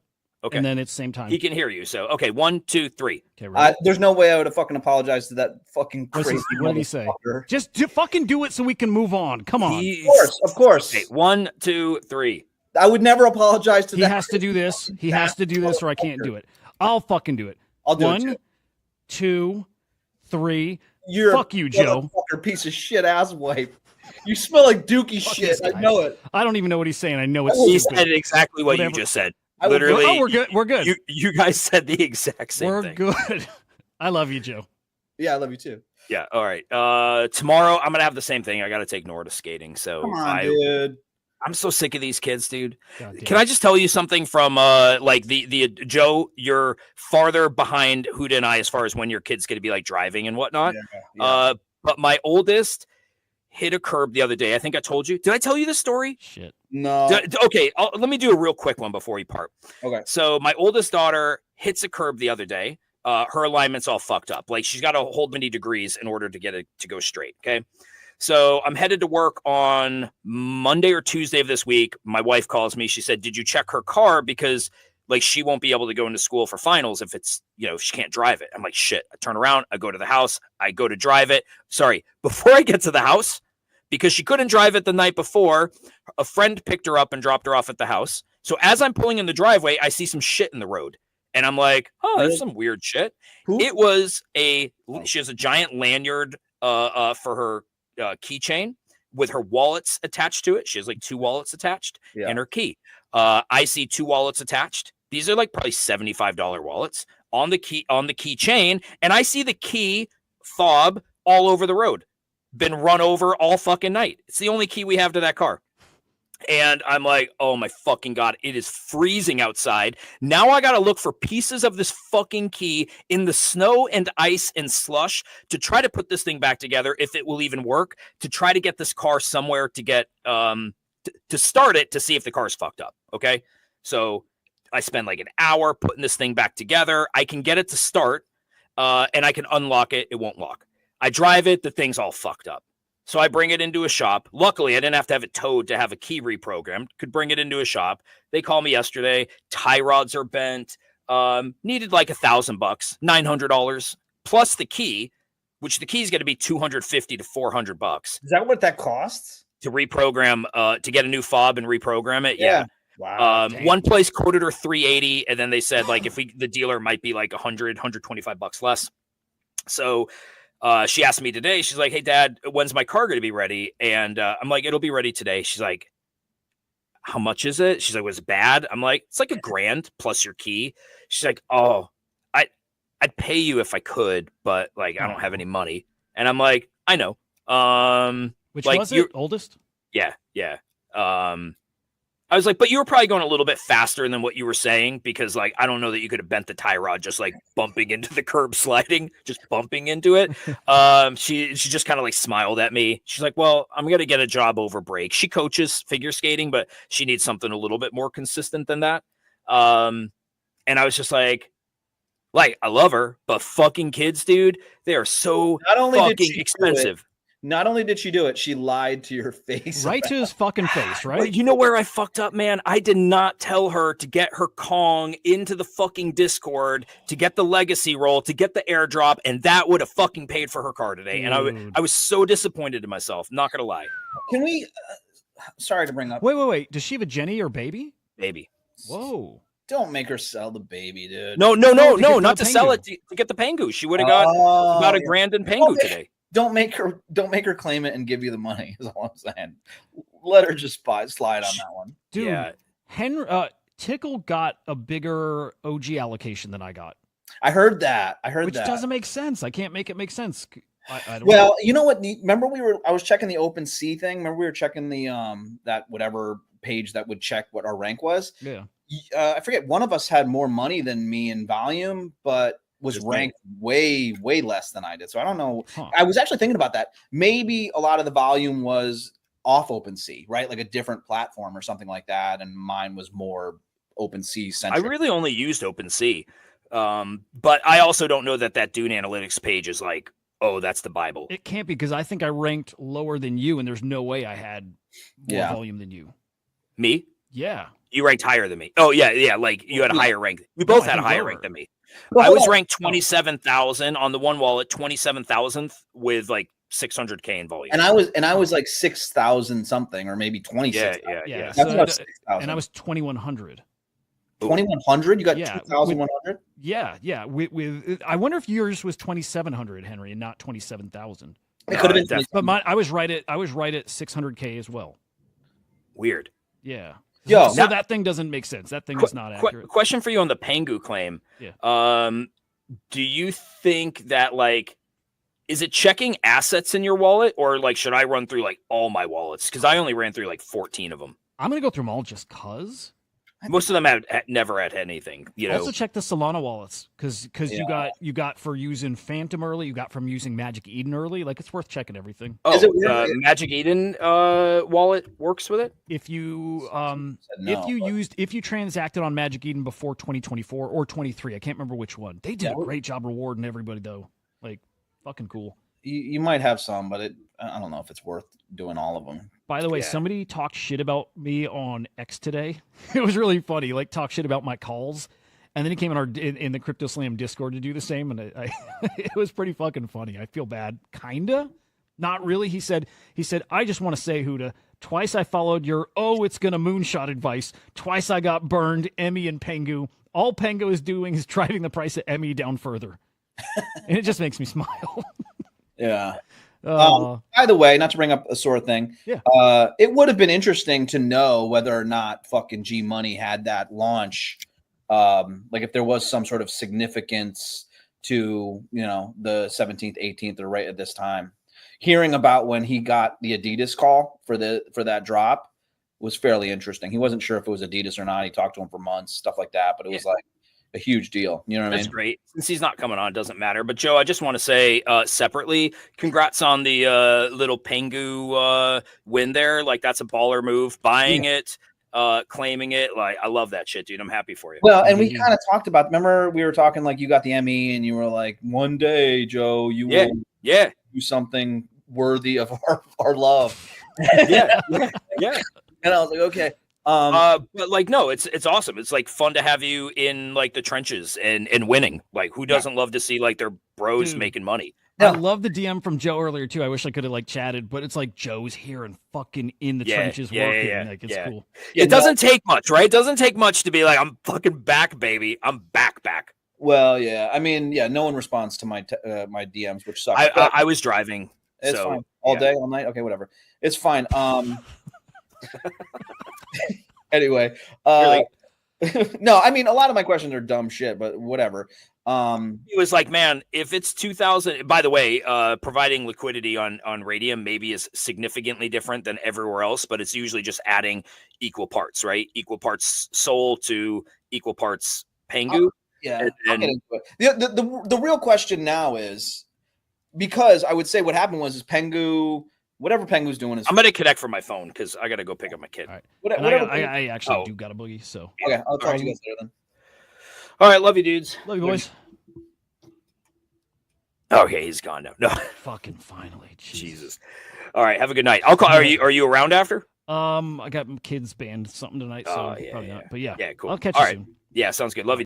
Okay. And then it's same time. He can hear you. So, okay, 1, 2, 3. Okay, ready? There's no way I would have fucking apologized to that fucking What's crazy what did he say? motherfucker. Just fucking do it so we can move on. Come on. Of course. Okay, 1, 2, 3. I would never apologize to He that. has to do this. He has to do this, or I can't do it. I'll fucking do it. I'll do it 1, too. 2, 3. You're Fuck you, Joe. Motherfucker, piece of shit ass wipe. You smell like dookie shit. this I guy. know it. I don't even know what he's saying. I know it's He stupid. said exactly what Whatever. you just said. I would- Literally. Oh, we're good. We're good. You guys said the exact same We're thing. good. I love you, Joe. Yeah, I love you too. Yeah. All right. Tomorrow I'm gonna have the same thing. I got to take Nora to skating. So Come on, dude. I'm so sick of these kids, dude. God damn. Can I just tell you something from like the Joe? You're farther behind Hudah and I as far as when your kid's gonna be like driving and whatnot. Yeah. But my oldest hit a curb the other day. I think I told you. Did I tell you this story? Shit. No. Okay, let me do a real quick one before we part. Okay. So my oldest daughter hits a curb the other day. Her alignment's all fucked up. Like she's got to hold many degrees in order to get it to go straight. Okay. So I'm headed to work on Monday or Tuesday of this week. My wife calls me. She said, "Did you check her car? Because like she won't be able to go into school for finals if it's, if she can't drive it." I'm like, shit. I turn around. I go to the house. I go to drive it. Sorry. Before I get to the house, because she couldn't drive it the night before, a friend picked her up and dropped her off at the house. So as I'm pulling in the driveway, I see some shit in the road. And I'm like, oh, there's some weird shit. Who? It was she has a giant lanyard for her keychain with her wallets attached to it. She has like 2 wallets attached and her key. I see 2 wallets attached. These are like probably $75 wallets on the keychain. And I see the key fob all over the road. Been run over all fucking night. It's the only key we have to that car. And I'm like, oh my fucking God, it is freezing outside. Now I got to look for pieces of this fucking key in the snow and ice and slush to try to put this thing back together, if it will even work, to try to get this car somewhere to get, to start it, to see if the car's fucked up. Okay. So I spend like an hour putting this thing back together. I can get it to start, and I can unlock it. It won't lock. I drive it. The thing's all fucked up. So I bring it into a shop. Luckily, I didn't have to have it towed to have a key reprogrammed. Could bring it into a shop. They call me yesterday. Tie rods are bent. Needed like $1,000, $900 plus the key, which the key is going to be $250 to $400 Is that what that costs? to reprogram, to get a new fob and reprogram it. Yeah. Wow. One place quoted her $380, and then they said like the dealer might be like $125 less. So she asked me today, she's like, "Hey Dad, when's my car going to be ready?" And I'm like, "It'll be ready today." She's like, "How much is it?" She's like, "Was it bad?" I'm like, "It's like $1,000 plus your key." She's like, "Oh, I'd pay you if I could, but like I don't have any money." And I'm like, "I know." Which like, was it? Oldest? Yeah. I was like, but you were probably going a little bit faster than what you were saying, because like I don't know that you could have bent the tie rod just like bumping into the curb, sliding, just bumping into it. She just kind of like smiled at me. She's like, "Well, I'm gonna get a job over break." She coaches figure skating, but she needs something a little bit more consistent than that. And I was just like I love her, but fucking kids, dude, they are so Not only did fucking she do it, expensive. Not only did she do it, she lied to your face. Right to his fucking face, right? But you know where I fucked up, man? I did not tell her to get her Kong into the fucking Discord, to get the legacy roll, to get the airdrop, and that would have fucking paid for her car today. And I was so disappointed in myself. Not gonna lie, Can we? Sorry to bring up. Wait. Does she have a Jenny or baby? baby. Whoa. Don't make her sell the baby, dude. No, to get not the to sell Pengu. it, to get the Pengu. She would have got about $1,000 in Pengu Okay. today. Don't make her claim it and give you the money. Is all I'm saying. Let her just slide on that one. Dude, Yeah. Tickle got a bigger OG allocation than I got. I heard that. Which doesn't make sense. I can't make it make sense. I don't Well, know. you know what? Remember I was checking the OpenSea thing. Remember we were checking the that whatever page that would check what our rank was. Yeah. I forget. One of us had more money than me in volume, but was Just me. ranked way less than I did. So I don't know. Huh. I was actually thinking about that. Maybe a lot of the volume was off OpenSea, right? Like a different platform or something like that, and mine was more OpenSea I centric. really only used OpenSea, but I also don't know that Dune Analytics page is like, oh, that's the Bible. It can't be, because I think I ranked lower than you, and there's no way I had more Yeah. volume than you. Me? Yeah. You ranked higher than me. Oh yeah. Like you had a higher rank. We both I had a think higher lower. rank than me. Well, I hold was on. ranked 27,000 on the one wallet, 27,000th with like 600K in volume. And I was like 6,000 something, or maybe 26. yeah. Yeah. That's So about it- 6,000. and I was 2,100. 2,100. You got Yeah, 2,100. Yeah. With I wonder if yours was 2,700, Henry, and not 27,000. It could have been. definitely. But I was right at 600K as well. Weird. Yeah. Yo, So that thing doesn't make sense. That thing is not accurate. Question for you on the Pengu claim. Yeah. Do you think that like is it checking assets in your wallet, or like should I run through like all my wallets? Because I only ran through like 14 of them. I'm gonna go through them all just cause. Most of them had never had anything. You know, Also check the Solana wallets because Yeah. you got for using Phantom early, you got from using Magic Eden early. Like it's worth checking everything. Is it weird? the Magic Eden wallet works with it. If you no, if you transacted on Magic Eden before 2024 or 23, I can't remember which one. They did a great job rewarding everybody though. Like fucking cool. you might have some, but I don't know if it's worth doing all of them. By the way, Yeah. somebody talked shit about me on X today. It was really funny. Like talk shit about my calls, and then he came in the Crypto Slam Discord to do the same, and I it was pretty fucking funny. I feel bad, kinda, not really. He said I just want to say, Hudah, twice I followed your it's gonna moonshot advice. Twice I got burned. Emmy and Pengu. All Pengu is doing is driving the price of Emmy down further, and it just makes me smile. Yeah. Uh, By the way, not to bring up a sore thing, Yeah. It would have been interesting to know whether or not fucking G Money had that launch. Like if there was some sort of significance to, the 17th, 18th, or right at this time. Hearing about when he got the Adidas call for that drop was fairly interesting. He wasn't sure if it was Adidas or not. He talked to him for months, stuff like that, but it was like a huge deal. You know what I mean? That's great. Since he's not coming on, it doesn't matter. But Joe, I just want to say separately, congrats on the little Pengu win there. Like that's a baller move. Buying it, claiming it. Like I love that shit, dude. I'm happy for you. Well, and we kind of talked about. Remember, we were talking like you got the Emmy, and you were like, one day, Joe, you will do something worthy of our love. yeah. And I was like, okay. But like, no, it's awesome. It's like fun to have you in like the trenches and winning. Like, who doesn't love to see like their bros making money? I love the DM from Joe earlier too. I wish I could have like chatted, but it's like Joe's here and fucking in the trenches working. Like it's cool. It doesn't take much, right? It doesn't take much to be like, I'm fucking back, baby. I'm back. Well, yeah. I mean, yeah. No one responds to my my DMs, which sucks. I was driving. It's so, fine. All day, all night. Okay, whatever. It's fine. Anyway, no, I mean a lot of my questions are dumb shit, but whatever. He was like, man, if it's 2000, by the way, providing liquidity on Radium maybe is significantly different than everywhere else, but it's usually just adding equal parts, right? Equal parts Sol to equal parts Pengu. Yeah. And I'll get into it. The real question now is, because I would say what happened was Pengu, whatever Pengu's doing is. I'm gonna connect from my phone because I gotta go pick up my kid. All right. Whatever. I actually do got a boogie, so Okay, I'll talk to you guys later then. All right, love you, dudes. love you boys. Okay, he's gone now. No, Fucking finally, Jesus. All right, have a good night. I'll call. Are you around after? I got my kids band something tonight, so yeah, probably yeah. not. But yeah, Yeah, cool. I'll catch All you right. soon. Yeah, sounds good. Love you.